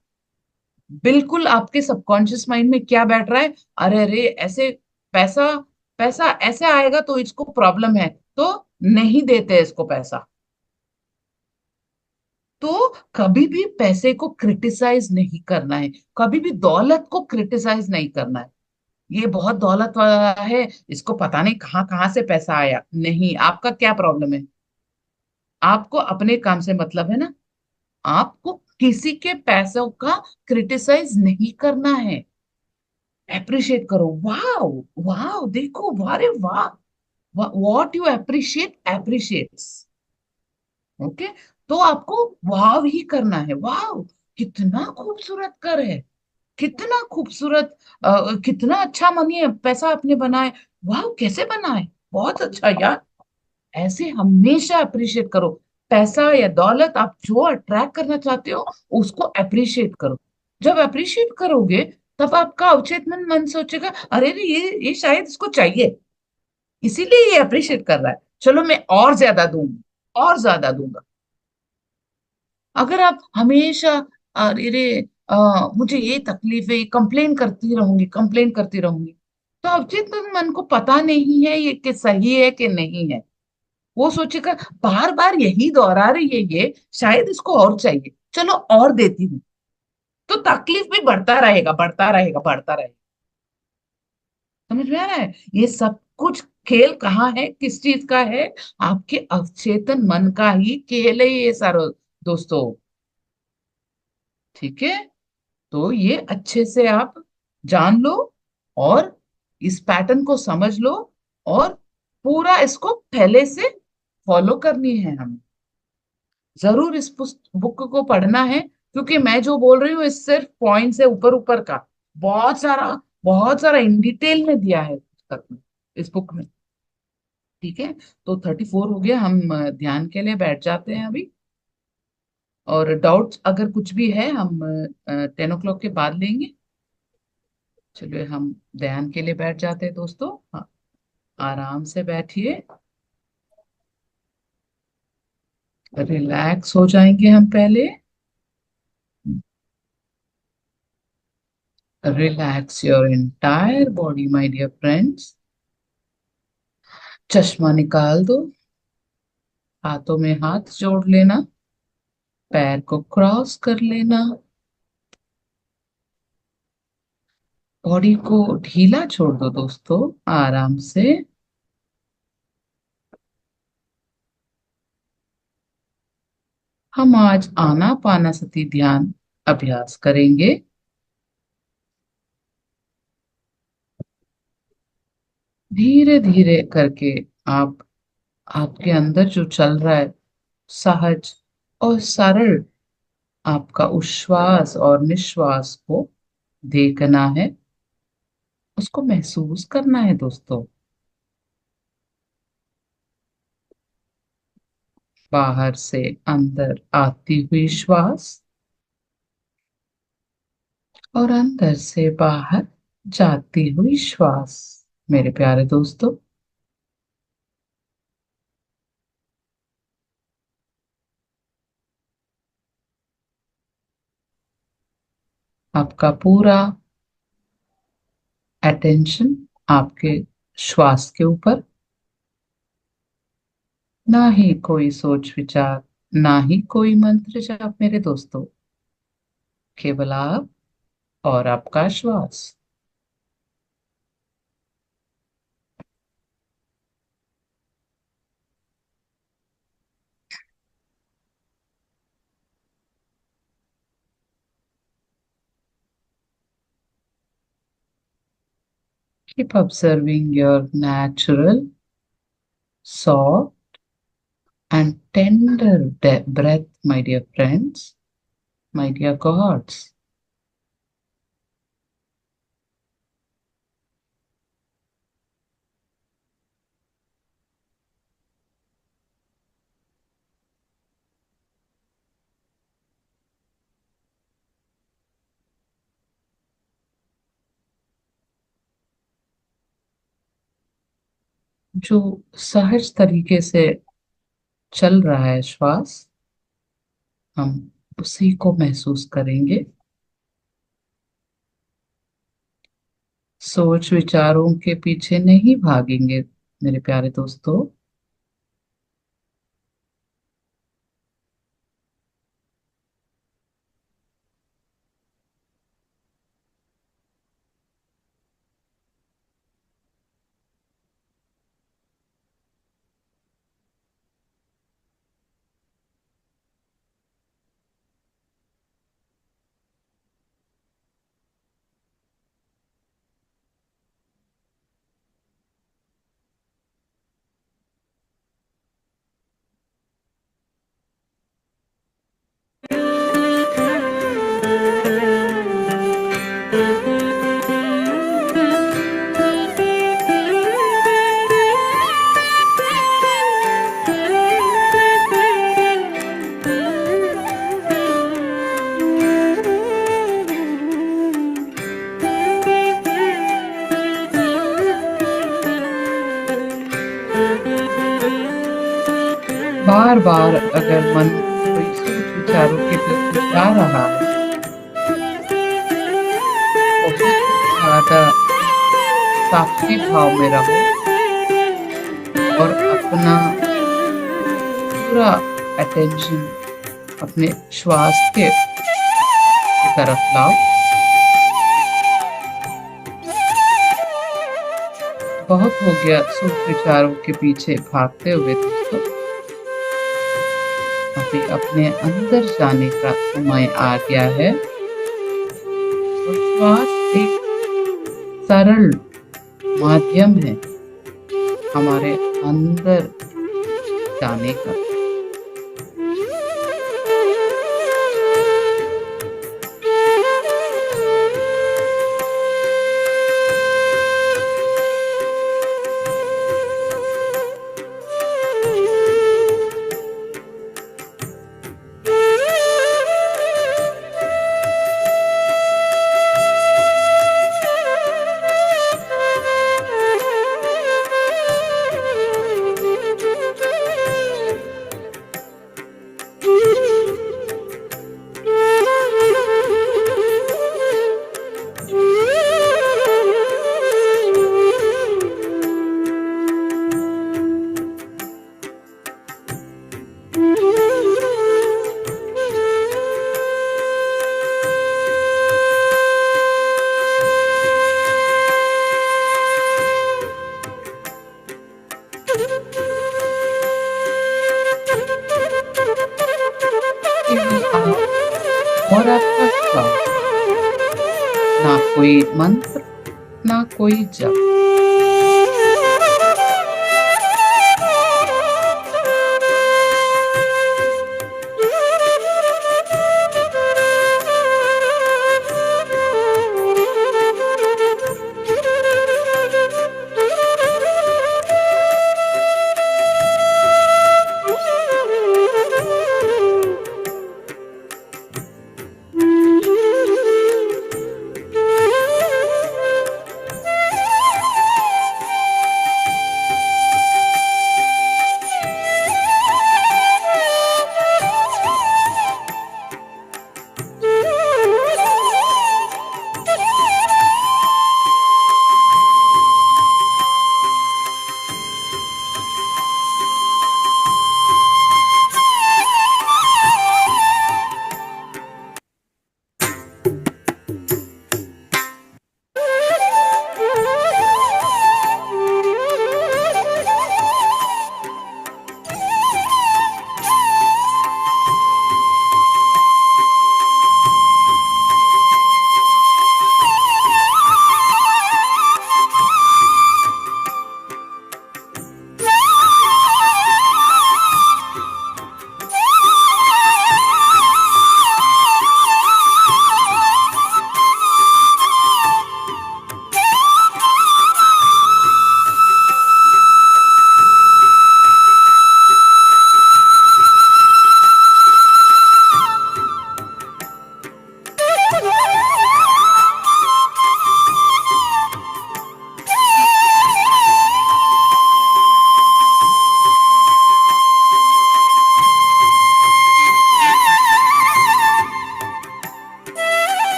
Speaker 1: बिल्कुल आपके सबकॉन्शियस माइंड में क्या बैठ रहा है, अरे अरे ऐसे पैसा, पैसा ऐसे आएगा तो इसको प्रॉब्लम है, तो नहीं देते इसको पैसा। तो कभी भी पैसे को क्रिटिसाइज नहीं करना है, कभी भी दौलत को क्रिटिसाइज नहीं करना है। ये बहुत दौलत वाला है, इसको पता नहीं कहाँ कहाँ से पैसा आया, नहीं, आपका क्या प्रॉब्लम है। आपको अपने काम से मतलब है ना। आपको किसी के पैसों का क्रिटिसाइज नहीं करना है। अप्रिशिएट करो, वाह, वाह देखो, वारे वाह, what you appreciate appreciates. Okay. तो आपको वाव ही करना है, वाव, कितना खूबसूरत घर है, कितना खूबसूरत, कितना अच्छा मनी है, पैसा आपने बनाए, वाह कैसे बनाए, बहुत अच्छा यार। ऐसे हमेशा अप्रिशिएट करो। पैसा या दौलत आप जो अट्रैक्ट करना चाहते हो उसको अप्रिशिएट करो। जब अप्रिशिएट करोगे तब आपका अवचेत मन मन सोचेगा, अरे रे ये शायद इसको चाहिए, इसीलिए ये अप्रिशिएट कर रहा है, चलो मैं और ज्यादा दूंगा, और ज्यादा दूंगा। अगर आप हमेशा अरे रे मुझे ये तकलीफ है, कंप्लेन करती रहूंगी, कंप्लेन करती रहूंगी, तो अवचेत मन को पता नहीं है ये कि सही है कि नहीं है। वो सोचेगा बार बार यही दोहरा रही है ये, शायद इसको और चाहिए, चलो और देती हूँ। तो तकलीफ भी बढ़ता रहेगा, बढ़ता रहेगा, बढ़ता रहेगा। समझ में आ रहा है ये सब कुछ खेल कहाँ है, किस चीज का है, आपके अवचेतन मन का ही खेल है ये सारा, दोस्तों। ठीक है। तो ये अच्छे से आप जान लो और इस पैटर्न को समझ लो, और पूरा इसको पहले से फॉलो करनी है हमें। जरूर इस बुक को पढ़ना है, क्योंकि मैं जो बोल रही हूँ इस सिर्फ पॉइंट से ऊपर ऊपर का, बहुत सारा इन डिटेल में दिया है पुस्तक में, इस बुक में। ठीक है। तो 34 हो गया, हम ध्यान के लिए बैठ जाते हैं अभी। और डाउट्स अगर कुछ भी है हम 10 o'clock के बाद लेंगे। चलिए हम ध्यान के लिए बैठ जाते हैं दोस्तों। हाँ, आराम से बैठिए, रिलैक्स हो जाएंगे हम पहले। Relax your entire body my dear friends. चश्मा निकाल दो, हाथों में हाथ जोड़ लेना, पैर को क्रॉस कर लेना, बॉडी को ढीला छोड़ दो दोस्तों, आराम से। हम आज आनापानासति ध्यान अभ्यास करेंगे। धीरे धीरे करके आप, आपके अंदर जो चल रहा है सहज और सरल, आपका उच्छ्वास और निश्वास को देखना है, उसको महसूस करना है दोस्तों। बाहर से अंदर आती हुई श्वास और अंदर से बाहर जाती हुई श्वास। मेरे प्यारे दोस्तों, आपका पूरा अटेंशन आपके श्वास के ऊपर, ना ही कोई सोच विचार, ना ही कोई मंत्र जाप मेरे दोस्तों, केवल आप और आपका श्वास। Keep observing your natural, soft, and tender breath, my dear friends, my dear gods. जो सहज तरीके से चल रहा है श्वास, हम उसी को महसूस करेंगे। सोच विचारों के पीछे नहीं भागेंगे मेरे प्यारे दोस्तों। बार बार अगर मन कोई सोच विचारों की तरफ जा रहा है, बहुत ज्यादा साक्षी भाव में रहो और अपना पूरा अटेंशन अपने श्वास के की तरफ लाओ। बहुत हो गया सोच विचारों के पीछे भागते हुए दोस्तों। अभी अपने अंदर जाने का समय आ गया है और श्वास एक सरल माध्यम है हमारे अंदर जाने का। केवल आप और आपका श्वास, ना कोई मंत्र, ना कोई जप।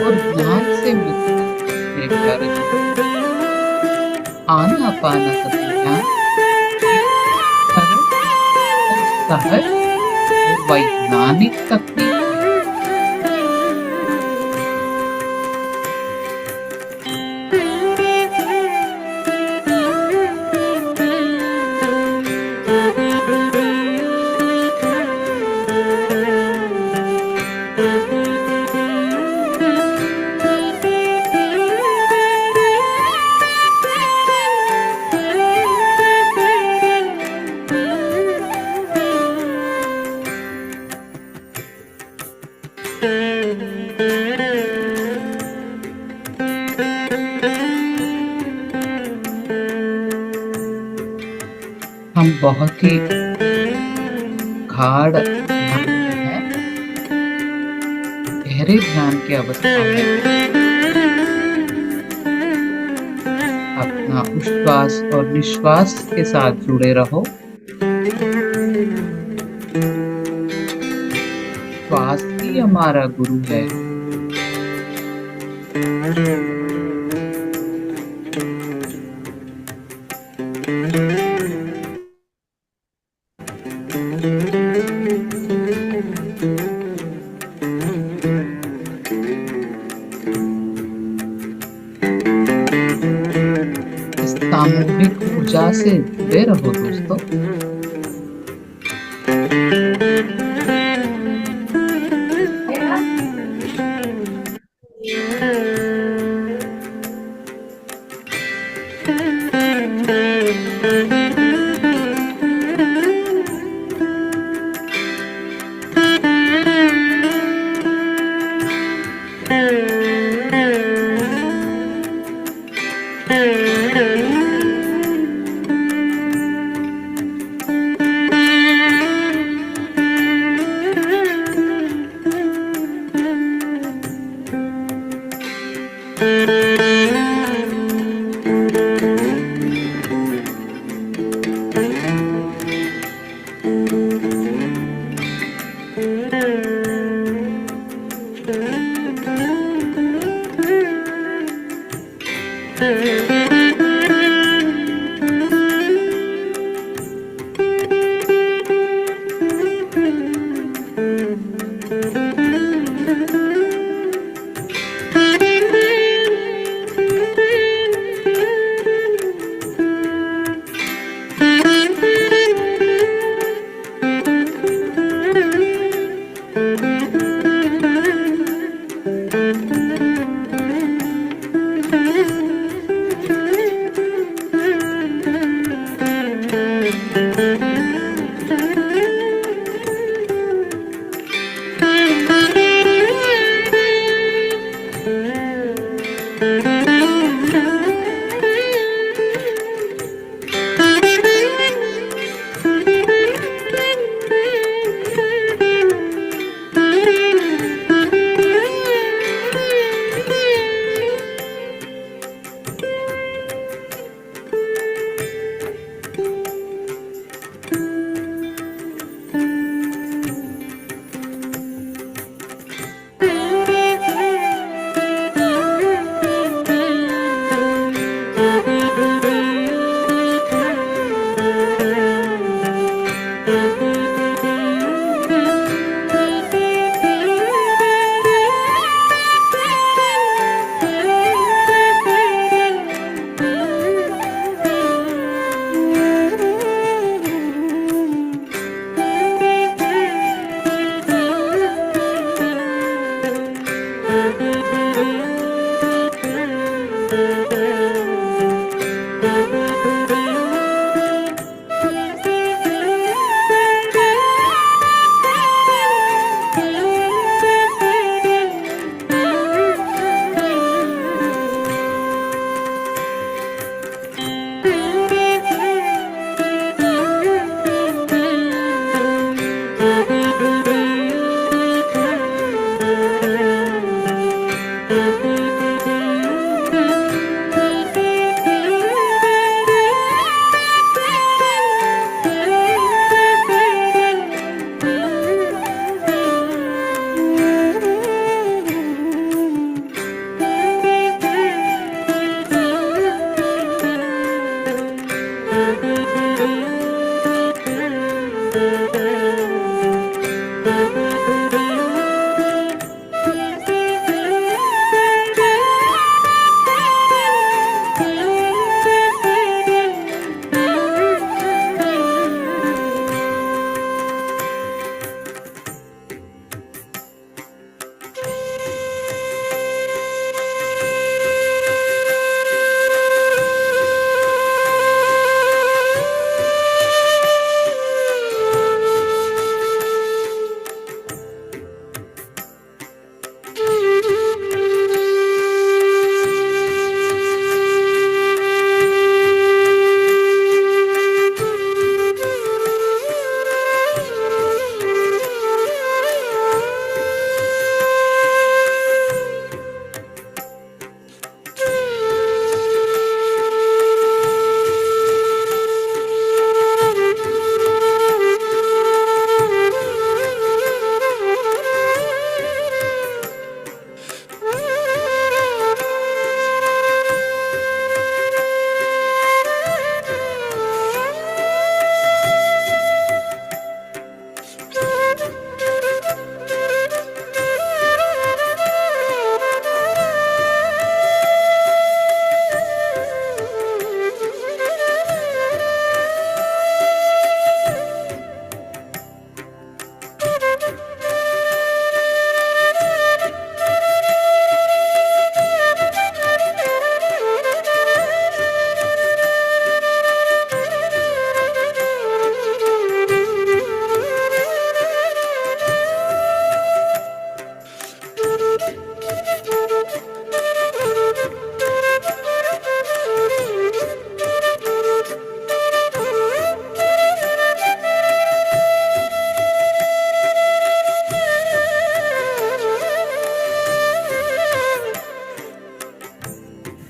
Speaker 1: और ध्यान से मृत्यु से डर जाओ। आना पाना सती ध्यान एक सरल और सहज और वैज्ञानिक तकनीक है। हम बहुत ही गाढ़ ध्यान में हैं, गहरे ध्यान की अवस्था में। अपना उश्वास और निश्वास के साथ जुड़े रहो। श्वास ही हमारा गुरु है। इस सामूहिक ऊर्जा से जुड़े रहो दोस्तों।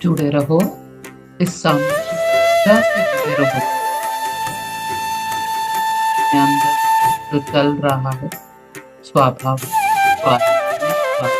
Speaker 1: जुड़े रहो, इस सामूहिक ऊर्जा से जुड़े रहो अपने अंदर जो चल रहा है स्वाभाविक, स्वाभाविक, महसूस करो।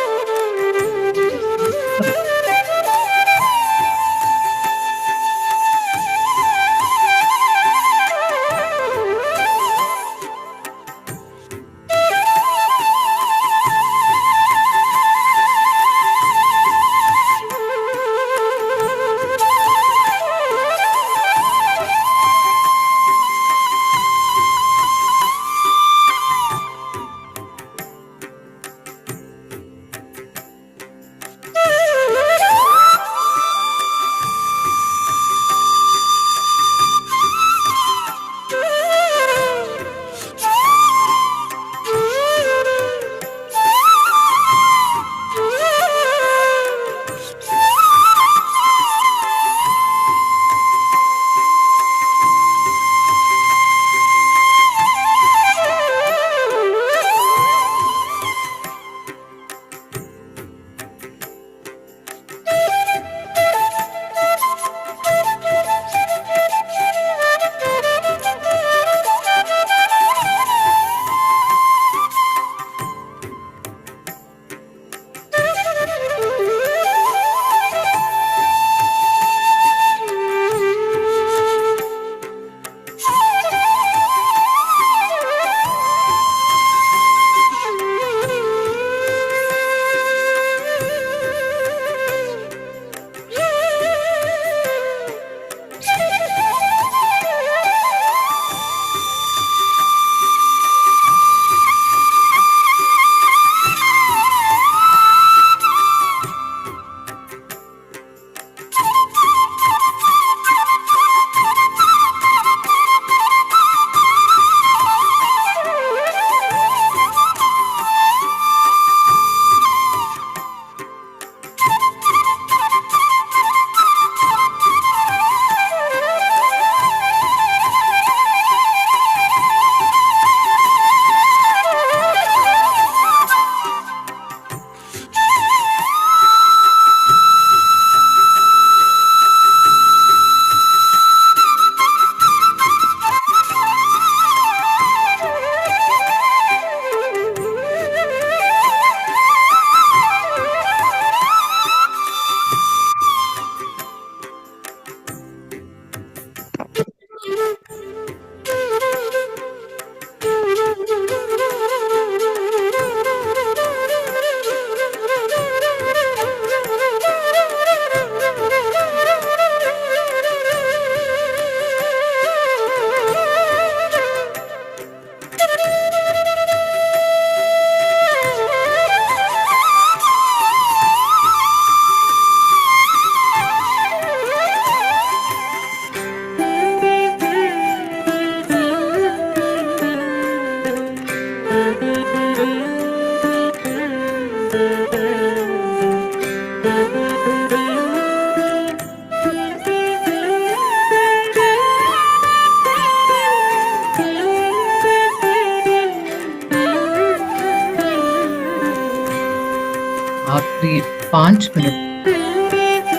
Speaker 1: आखिरी 5 minute,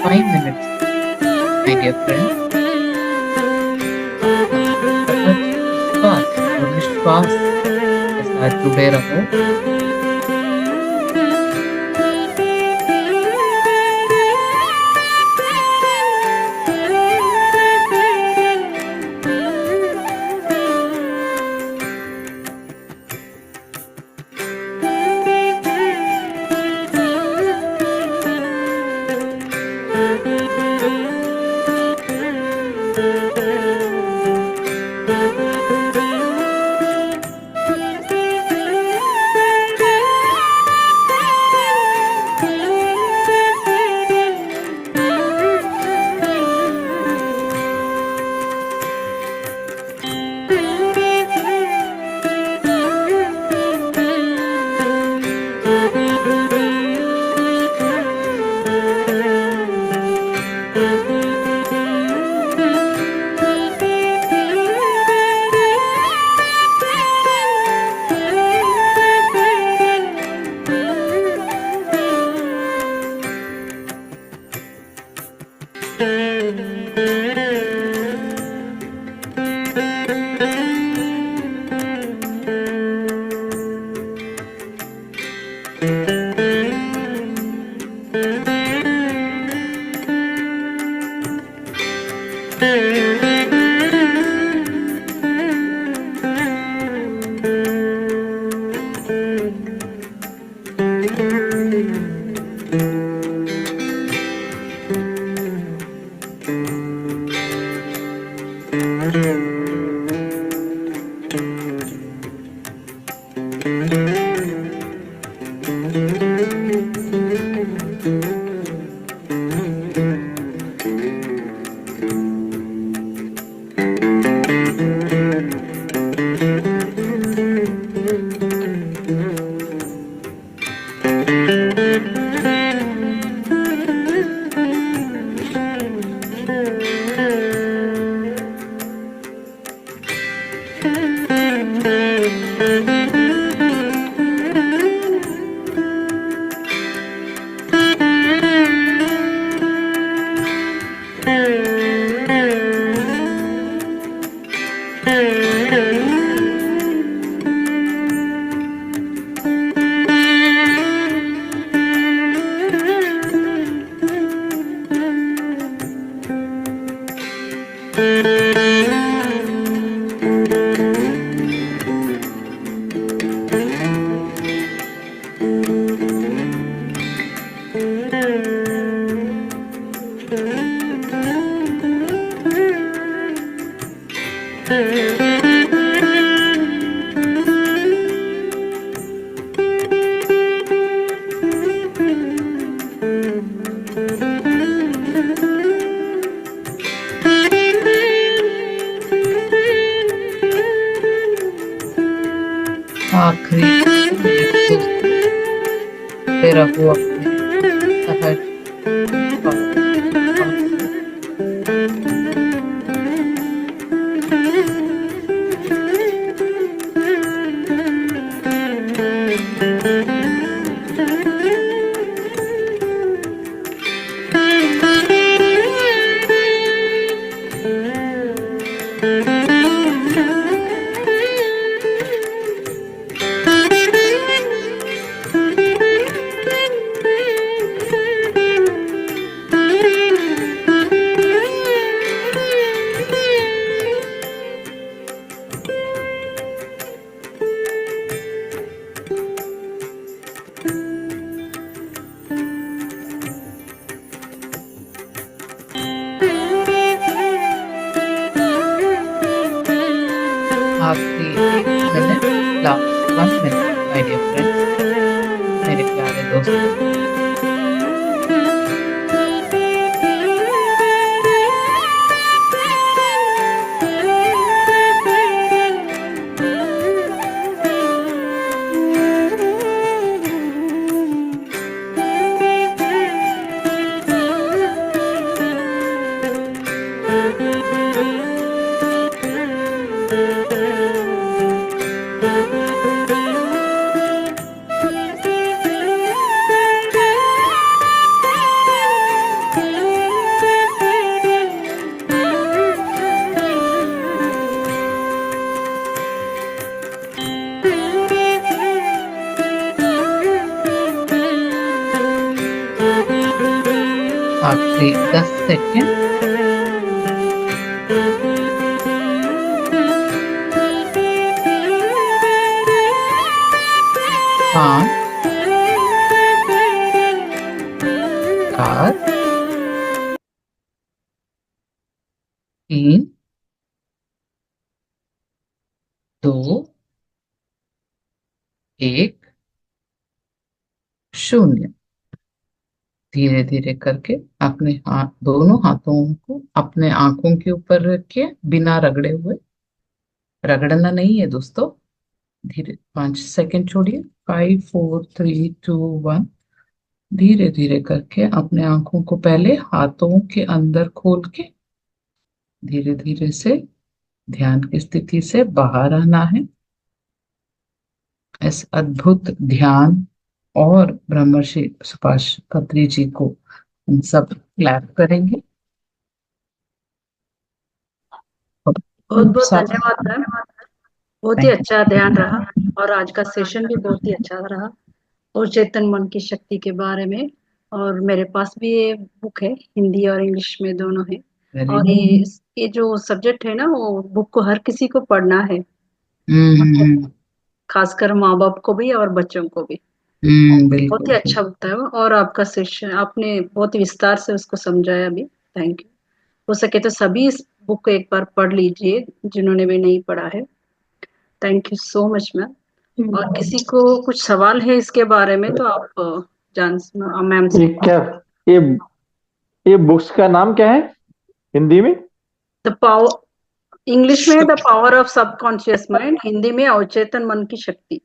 Speaker 1: 5 minute, my dear friend, विश्वास और विश्वास के साथ जुड़े रहो। आखिरी मिनट दोस्तों, फिर रहो अपने सहज पास से। आखिरी 1 minute, last 1 minute my dear friends, मेरे प्यारे दोस्तों। आखिरी 10 सेकेंड। पाँच, चार, 3, 2, 1, 0। धीरे धीरे करके अपने हाथ, दोनों हाथों को अपने आंखों के ऊपर रखिए, बिना रगड़े हुए। रगड़ना नहीं है दोस्तों। धीरे 5 सेकेंड छोड़िए। 5 4 3 2 1। धीरे धीरे करके अपने आंखों को पहले हाथों के अंदर खोल के धीरे धीरे से ध्यान की स्थिति से बाहर आना है। इस अद्भुत ध्यान और ब्रह्मर्षि सुभाष पत्री जी को हम सब क्लैप करेंगे। और
Speaker 2: बहुत बहुत
Speaker 1: साथ
Speaker 2: धन्यवाद मैम, बहुत ही अच्छा ध्यान रहा और आज का सेशन भी बहुत ही अच्छा रहा और चेतन मन की शक्ति के बारे में। और मेरे पास भी ये बुक है, हिंदी और इंग्लिश में दोनों है।
Speaker 1: वेरी
Speaker 2: और
Speaker 1: गुड।
Speaker 2: ये जो सब्जेक्ट है ना, वो बुक को हर किसी को पढ़ना है,
Speaker 1: हम्म।
Speaker 2: खासकर माँ बाप को भी और बच्चों को भी। बहुत ही
Speaker 1: बिल्कुल
Speaker 2: अच्छा बुक था वो। और आपका सेशन आपने बहुत ही विस्तार से उसको समझाया भी, थैंक यू। हो सके तो सभी इस बुक को एक बार पढ़ लीजिए जिन्होंने भी नहीं पढ़ा है। Thank you so much ma'am. और किसी को कुछ सवाल है इसके बारे में तो आप जान मैम से।
Speaker 3: ये क्या, ये ये बुक्स का नाम क्या है हिंदी में?
Speaker 2: द पावर, इंग्लिश में the power of subconscious mind, Hindi में अवचेतन मन की शक्ति।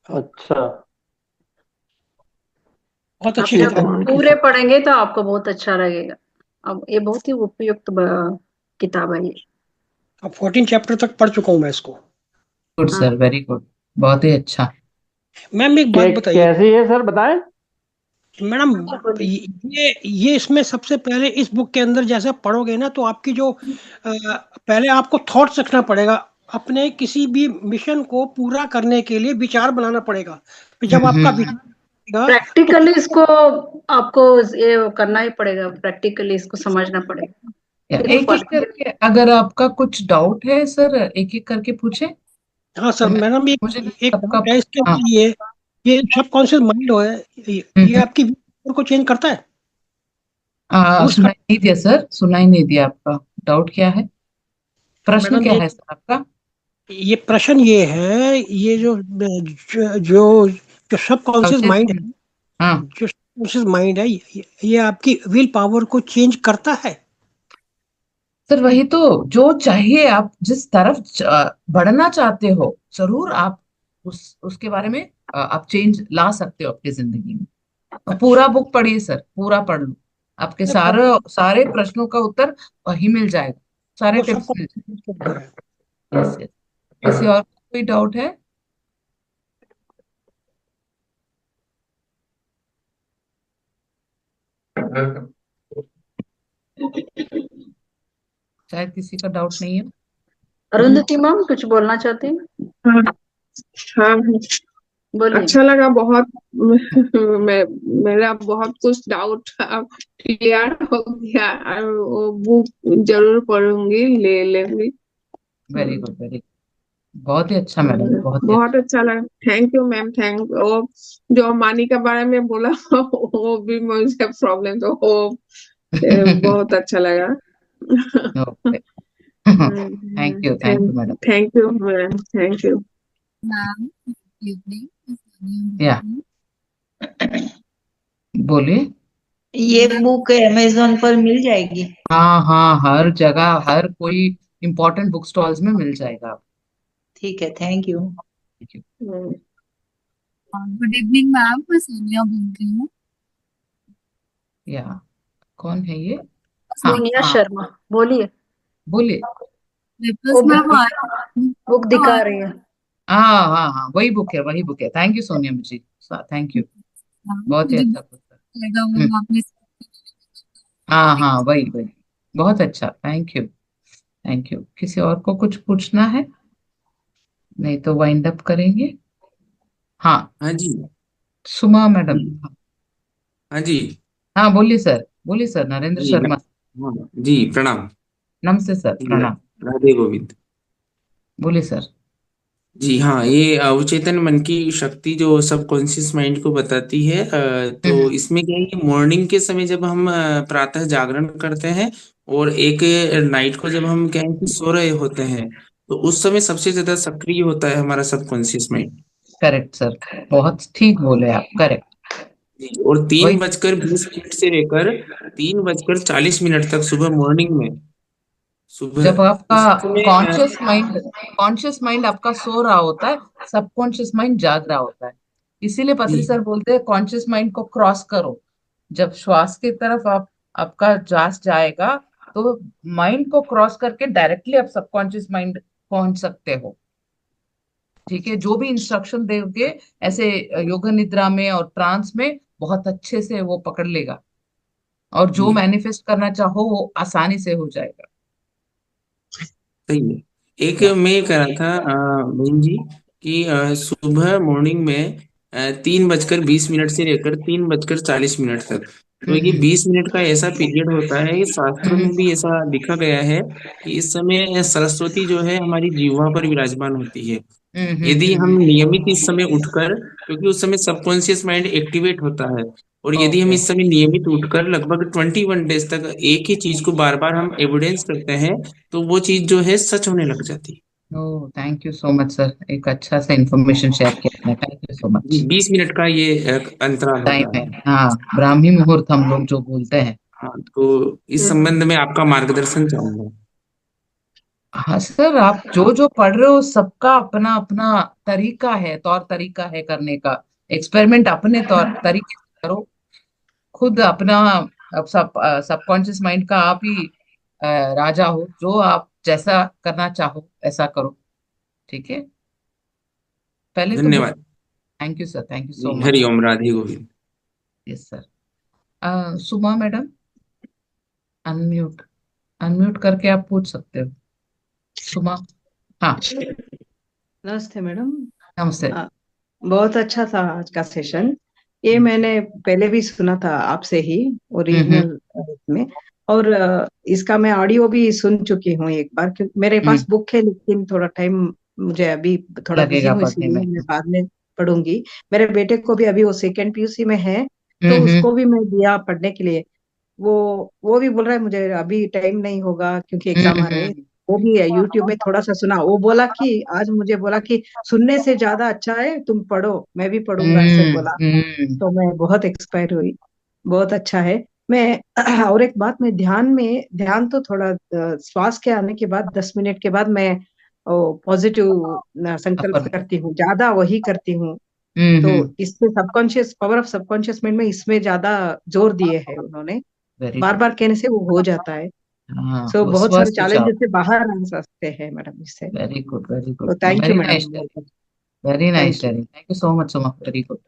Speaker 3: अच्छा।
Speaker 4: बहुत
Speaker 2: आप
Speaker 4: अच्छी
Speaker 2: जब
Speaker 4: किताब है।
Speaker 3: मन की
Speaker 2: पूरे
Speaker 3: शक्ति।
Speaker 2: पढ़ेंगे तो आपको बहुत अच्छा लगेगा। अब ये बहुत ही उपयुक्त किताब है ये।
Speaker 4: अब 14 चैप्टर तक पढ़ चुका हूँ मैं इसको।
Speaker 1: गुड
Speaker 2: हाँ,
Speaker 1: सर, वेरी गुड। बहुत ही अच्छा।
Speaker 4: मैम एक बात बताइए।
Speaker 3: कैसी है सर, बताएं।
Speaker 4: मैडम,
Speaker 2: बोलिए बोलिए।
Speaker 4: ये इसमें सबसे पहले इस बुक के अंदर जैसे पढ़ोगे ना, तो आपकी जो पहले आपको थॉट्स रखना पड़ेगा। अपने किसी भी मिशन को पूरा करने के लिए विचार बनाना पड़ेगा। फिर जब आपका
Speaker 1: हम्म।
Speaker 4: विचार बनेगा, तो
Speaker 2: प्रैक्टिकली इसको आपको ये करना ही पड़ेगा, प्रैक्टिकली इसको समझना पड़ेगा, फिर वो
Speaker 1: एक एक
Speaker 2: पढ़ेंगे।
Speaker 1: करके अगर आपका कुछ डाउट है सर, एक एक करके पूछे।
Speaker 4: हाँ सर,
Speaker 1: मैं,
Speaker 4: मैडम
Speaker 1: मुझे
Speaker 4: एक
Speaker 1: सबका।
Speaker 4: डाउट है इसके
Speaker 1: हाँ।
Speaker 4: अंदर। ये सबकॉन्शियस माइंड है, ये
Speaker 1: हम्म।
Speaker 4: आपकी will को चेंज करता है, बूस्ट
Speaker 1: सुनाई
Speaker 4: करता
Speaker 1: नहीं दिया सर, सुनाई नहीं दिया आपका। डाउट क्या है?
Speaker 4: है।
Speaker 1: प्रश्न
Speaker 4: मैडम
Speaker 1: क्या है सर आपका?
Speaker 4: ये प्रश्न ये है, ये जो सबकॉन्शियस माइंड
Speaker 1: अवचेतन।
Speaker 4: है,
Speaker 1: हाँ
Speaker 4: जो सबकॉन्शियस माइंड है, ये आपकी विल पावर को चेंज करता है।
Speaker 1: सर, वही तो। जो चाहिए, आप जिस तरफ बढ़ना चाहते हो, जरूर आप उसके बारे में आप चेंज ला सकते हो अपनी जिंदगी में। और पूरा
Speaker 4: अच्छा।
Speaker 1: बुक पढ़िए सर, पूरा पढ़ लो। आपके
Speaker 4: नहीं,
Speaker 1: सारे सारे प्रश्नों का उत्तर वही मिल जाएगा। सारे
Speaker 4: वो
Speaker 1: टिप्स मिल
Speaker 4: सबकॉन्शियस के अंदर है।
Speaker 1: जाएंगे। Yes yes. किसी और को कोई डाउट है? शायद किसी का डाउट नहीं है।
Speaker 2: अरुंधति मैम कुछ बोलना चाहती हैं?
Speaker 5: हाँ हाँ,
Speaker 2: बोलिए।
Speaker 5: अच्छा लगा बहुत। मैं मेरा बहुत कुछ डाउट क्लियर हो गया। और वो बुक जरूर पढ़ूंगी, ले लेंगी।
Speaker 1: वेरी
Speaker 5: हम्म,
Speaker 1: गुड, वेरी गुड। बहुत ही अच्छा मैडम, बहुत ही
Speaker 5: बहुत
Speaker 1: अच्छा।
Speaker 5: अच्छा लगा। Thank you ma'am, thank. वो जो मानी के बारे में बोला वो भी मुझे प्रॉब्लम, तो वो बहुत अच्छा लगा।
Speaker 1: Okay. Thank you madam.
Speaker 5: Thank you ma'am, thank you.
Speaker 6: Ma'am, good evening,
Speaker 1: या, बोलिए।
Speaker 7: ये बुक अमेजोन पर मिल जाएगी?
Speaker 1: हाँ हाँ, हर जगह, हर कोई इम्पोर्टेंट बुक स्टॉल्स में मिल जाएगा आप।
Speaker 7: ठीक है, thank you.
Speaker 1: Thank you।
Speaker 5: Hmm,
Speaker 6: good evening ma'am, मैं सोनिया बोल रही हूँ।
Speaker 1: या, कौन है ये? हाँ
Speaker 2: सोनिया
Speaker 1: हाँ,
Speaker 2: शर्मा, बोलिए।
Speaker 1: बोलिए।
Speaker 6: वेपर्स
Speaker 2: वो
Speaker 6: मैम आ
Speaker 2: बुक दिखा रही है।
Speaker 1: हाँ हाँ हाँ, वही बुक है, वही बुक है। Thank you Sonia ji. Thank you. बहुत ही
Speaker 6: मुझे
Speaker 1: अच्छा
Speaker 6: बहुत
Speaker 1: पुस्तक।
Speaker 6: लगा
Speaker 1: हम्म।
Speaker 6: मैम आपने।
Speaker 1: हाँ हाँ, वही वही। बहुत अच्छा, थैंक यू। Thank you. किसी और को कुछ पूछना है? नहीं तो वाइंड अप करेंगे। हाँ,
Speaker 8: हाँ जी।
Speaker 1: सुमा मैडम।
Speaker 8: हाँ जी।
Speaker 1: हाँ, बोलिए सर, बोलिए सर, नरेंद्र
Speaker 8: जी
Speaker 1: शर्मा।
Speaker 8: हाँ जी, प्रणाम।
Speaker 1: नमस्ते सर,
Speaker 8: जी,
Speaker 1: प्रणाम।
Speaker 8: राधे गोविंद।
Speaker 1: बोलिए सर।
Speaker 8: जी हाँ, ये अवचेतन मन की शक्ति जो सबकॉन्शियस माइंड को बताती है। तो
Speaker 1: हम्म।
Speaker 8: इसमें क्या है कि मॉर्निंग के समय जब हम प्रातः जागरण करते हैं, और एक नाइट को जब हम क्या है कि सो रहे होते हैं, तो उस समय सबसे ज्यादा सक्रिय होता है हमारा सबकॉन्शियस माइंड।
Speaker 1: करेक्ट सर, बहुत ठीक बोले आप, करेक्ट।
Speaker 8: जी, और तीन
Speaker 1: वही।
Speaker 8: बजकर बीस मिनट से लेकर 3 बजकर 40 मिनट तक सुबह मॉर्निंग में, सुबह
Speaker 1: जब आपका
Speaker 8: उस समय
Speaker 1: कॉन्शियस माइंड आपका सो रहा होता है, सबकॉन्शियस माइंड जाग रहा होता है। इसीलिए
Speaker 8: जी
Speaker 1: पत्री सर बोलते हैं कॉन्शियस माइंड को क्रॉस करो। जब श्वास की तरफ आपका जास जाएगा, तो माइंड को क्रॉस करके डायरेक्टली आप सबकॉन्शियस माइंड पहुंच सकते हो। ठीक है, जो भी इंस्ट्रक्शन दोगे ऐसे योग निद्रा में और ट्रांस में, बहुत अच्छे से वो पकड़ लेगा। और जो
Speaker 8: जी,
Speaker 1: मैनिफेस्ट करना चाहो वो आसानी से हो जाएगा।
Speaker 8: सही है। एक
Speaker 1: या।
Speaker 8: मैं कह रहा था बहन जी, कि सुबह मॉर्निंग में 3 बजकर 20 मिनट से लेकर 3 बजकर 40 मिनट तक, तो ये
Speaker 1: हम्म
Speaker 8: 20 मिनट का ऐसा पीरियड होता है, ये शास्त्रों
Speaker 1: हम्म
Speaker 8: में भी ऐसा लिखा गया है कि इस समय सरस्वती जो है हमारी जीवा पर विराजमान होती है। यदि हम
Speaker 1: हम्म।
Speaker 8: नियमित इस समय उठकर, क्योंकि उस समय सबकॉन्शियस माइंड एक्टिवेट होता है, और यदि हम
Speaker 1: ओके।
Speaker 8: इस समय नियमित उठकर लगभग 21 डेज तक एक ही चीज को बार बार हम एविडेंस करते हैं, तो वो चीज जो है सच होने लग जाती है।
Speaker 1: Oh, thank you so much sir, एक अच्छा सा इंफॉर्मेशन शेयर किया आपने, thank you so much.
Speaker 8: 20 minute का ये अंतराल
Speaker 1: टाइम
Speaker 8: होता
Speaker 1: है,
Speaker 8: है।
Speaker 1: हाँ, ब्राह्मी मुहूर्त हम लोग जो बोलते हैं।
Speaker 8: हाँ, तो इस संबंध में आपका मार्गदर्शन चाहूंगा।
Speaker 1: हाँ सर, आप जो जो पढ़ रहे हो सबका अपना अपना तरीका है, तौर तरीका है करने का। एक्सपेरिमेंट अपने तौर तरीके से करो, खुद अपना। अब सबकॉन्शियस माइंड का आप ही राजा हो, जो आप जैसा करना चाहो ऐसा करो। ठीक है, पहले तो बुक।
Speaker 8: धन्यवाद।
Speaker 1: Thank you sir, thank you
Speaker 8: ji,
Speaker 1: so much.
Speaker 8: Hariom, Radhe Govind.
Speaker 1: Yes sir. Suma madam, unmute, unmute करके आप पूछ सकते हो, सुमा। हाँ,
Speaker 9: नमस्ते मैडम।
Speaker 1: नमस्ते।
Speaker 9: आ, बहुत अच्छा था आज का सेशन। ये
Speaker 1: थैंक यू।
Speaker 9: मैंने पहले भी सुना था आपसे ही,
Speaker 1: हम्म।
Speaker 9: ओरिजिनल में। और इसका मैं ऑडियो भी सुन चुकी हूँ एक बार, क्योंकि मेरे
Speaker 1: हम्म,
Speaker 9: पास बुक है लेकिन थोड़ा टाइम, मुझे अभी थोड़ा बिजी
Speaker 1: लगेगा
Speaker 9: हूँ
Speaker 1: पढ़ने में।
Speaker 9: इसलिए मैं बाद में पढ़ूंगी। मेरे बेटे को भी अभी, वो सेकेंड पीयूसी में है, तो
Speaker 1: हम्म।
Speaker 9: उसको भी मैं दिया पढ़ने के लिए। वो भी बोल रहा है मुझे अभी टाइम नहीं होगा क्योंकि एग्जाम आ रहे हैं।
Speaker 1: हम्म।
Speaker 9: वो भी है, यूट्यूब में थोड़ा सा सुना। वो बोला कि आज मुझे बोला कि सुनने से ज्यादा अच्छा है तुम पढ़ो, मैं भी पढ़ूंगा, ऐसे बोला।
Speaker 1: हम्म।
Speaker 9: तो मैं बहुत एक्सपायर हुई। बहुत अच्छा है। मैं और एक बात, मैं ध्यान तो थोड़ा श्वास के आने के बाद 10 मिनट के बाद मैं पॉजिटिव संकल्प
Speaker 1: अपर।
Speaker 9: करती हूँ, ज्यादा वही करती हूँ। तो
Speaker 1: हम्म।
Speaker 9: इससे subconscious, power of subconscious mind में इसमें ज्यादा जोर दिए है उन्होंने।
Speaker 1: वेरी
Speaker 9: बार
Speaker 1: गुड।
Speaker 9: बार कहने से वो हो जाता है।
Speaker 1: हाँ,
Speaker 9: सो
Speaker 1: वो
Speaker 9: बहुत सारे
Speaker 1: स्वस्थ विचार।
Speaker 9: चैलेंजेस से बाहर आ सकते हैं मैडम इससे।
Speaker 1: वेरी गुड, वेरी गुड,
Speaker 9: तो thank you
Speaker 1: very
Speaker 9: madam,
Speaker 1: nice sharing.
Speaker 9: बहुत
Speaker 1: very nice
Speaker 9: thank you.
Speaker 1: Sharing, thank you so much Suma, very good.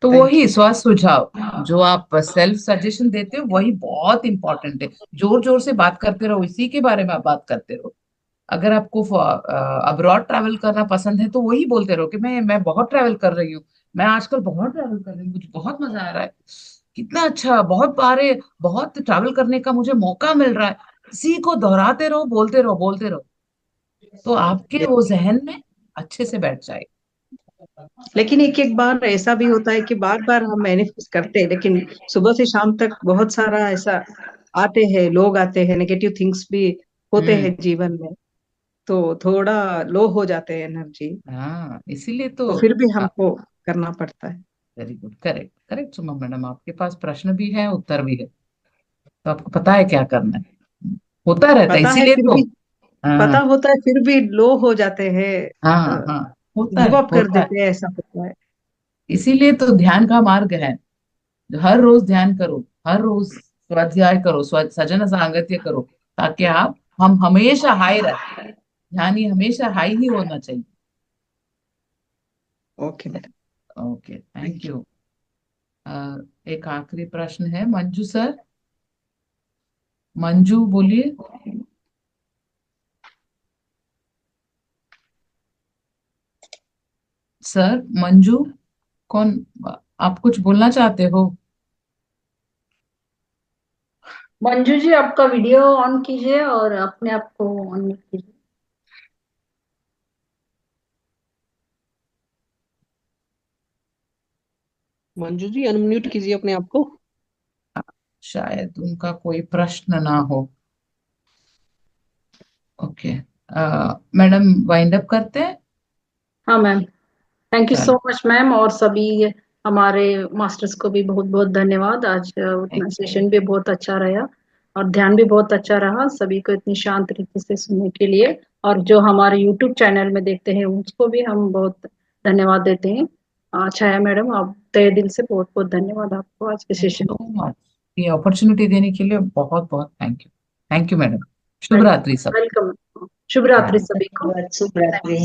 Speaker 1: तो
Speaker 9: थैंक
Speaker 1: वही
Speaker 9: यू।
Speaker 1: स्वस्थ सुझाव जो आप सेल्फ सजेशन देते हो, वही बहुत इंपॉर्टेंट है। जोर जोर से बात करते रहो, इसी के बारे में आप बात करते रहो। अगर आपको अब्रॉड ट्रैवल करना पसंद है तो वही बोलते रहो कि मैं बहुत ट्रैवल कर रही हूँ, मैं आजकल बहुत ट्रैवल कर रही हूँ, मुझे बहुत मजा आ रहा है, कितना अच्छा, बहुत बारे बहुत ट्रैवल करने का मुझे मौका मिल रहा है। इसी को दोहराते रहो, बोलते रहो, बोलते रहो, तो आपके वो जहन में अच्छे से बैठ जाए।
Speaker 9: लेकिन एक एक बार ऐसा भी होता है कि बार बार हम मैनिफेस्ट करते हैं, लेकिन सुबह से शाम तक बहुत सारा ऐसा आते हैं, लोग आते हैं, नेगेटिव थिंग्स भी होते
Speaker 1: हम्म।
Speaker 9: हैं जीवन में। तो थोड़ा लो हो जाते हैं एनर्जी।
Speaker 1: हाँ, इसीलिए तो।
Speaker 9: तो फिर भी हमको करना पड़ता है।
Speaker 1: Very good, correct correct Suma madam, आपके पास प्रश्न भी है, उत्तर भी है, तो आपको पता है क्या करना है। होता रहता है,
Speaker 9: पता है
Speaker 1: इसीलिए
Speaker 9: फिर
Speaker 1: तो।
Speaker 9: भी, पता
Speaker 1: हाँ
Speaker 9: होता है फिर भी लो हो जाते हैं,
Speaker 1: हाँ हाँ, होता
Speaker 9: गिव
Speaker 1: है,
Speaker 9: अप कर
Speaker 1: होता है।
Speaker 9: देते हैं, ऐसा होता है।
Speaker 1: इसीलिए तो ध्यान का मार्ग है। हर रोज ध्यान करो, हर रोज स्वाध्याय करो, सजन सांगत्य करो, ताकि आप, हम हमेशा हाई रहे। ध्यान ही हमेशा हाई ही होना चाहिए।
Speaker 9: Okay madam.
Speaker 1: Okay, thank
Speaker 9: thank
Speaker 1: you. एक आखिरी प्रश्न है, मंजू सर, मंजू बोलिए। सर मंजू, कौन, आप कुछ बोलना चाहते हो?
Speaker 2: मंजू जी, आपका वीडियो ऑन कीजिए और अपने आप को ऑन कीजिए।
Speaker 10: मंजू जी, अनम्यूट कीजिए अपने आप को।
Speaker 1: शायद उनका कोई प्रश्न ना हो। ओके, मैडम वाइंड अप करते हैं।
Speaker 2: हाँ मैम, थैंक यू सो
Speaker 1: चलो,
Speaker 2: मच मैम, और सभी हमारे मास्टर्स को भी बहुत बहुत धन्यवाद। आज उतना सेशन भी बहुत अच्छा रहा और ध्यान भी बहुत अच्छा रहा, सभी को इतनी शांत तरीके से सुनने के लिए। और जो हमारे यूट्यूब चैनल में देखते हैं उसको भी हम बहुत धन्यवाद देते हैं। छाया मैडम, आप तहे दिल से बहुत बहुत धन्यवाद आपको आज के
Speaker 1: thank
Speaker 2: session.
Speaker 1: You so much, ये अपॉर्चुनिटी देने के लिए बहुत बहुत thank you. Thank you madam. शुभ रात्रि सब।
Speaker 2: वेलकम। शुभ रात्रि सभी को।
Speaker 7: शुभ रात्रि।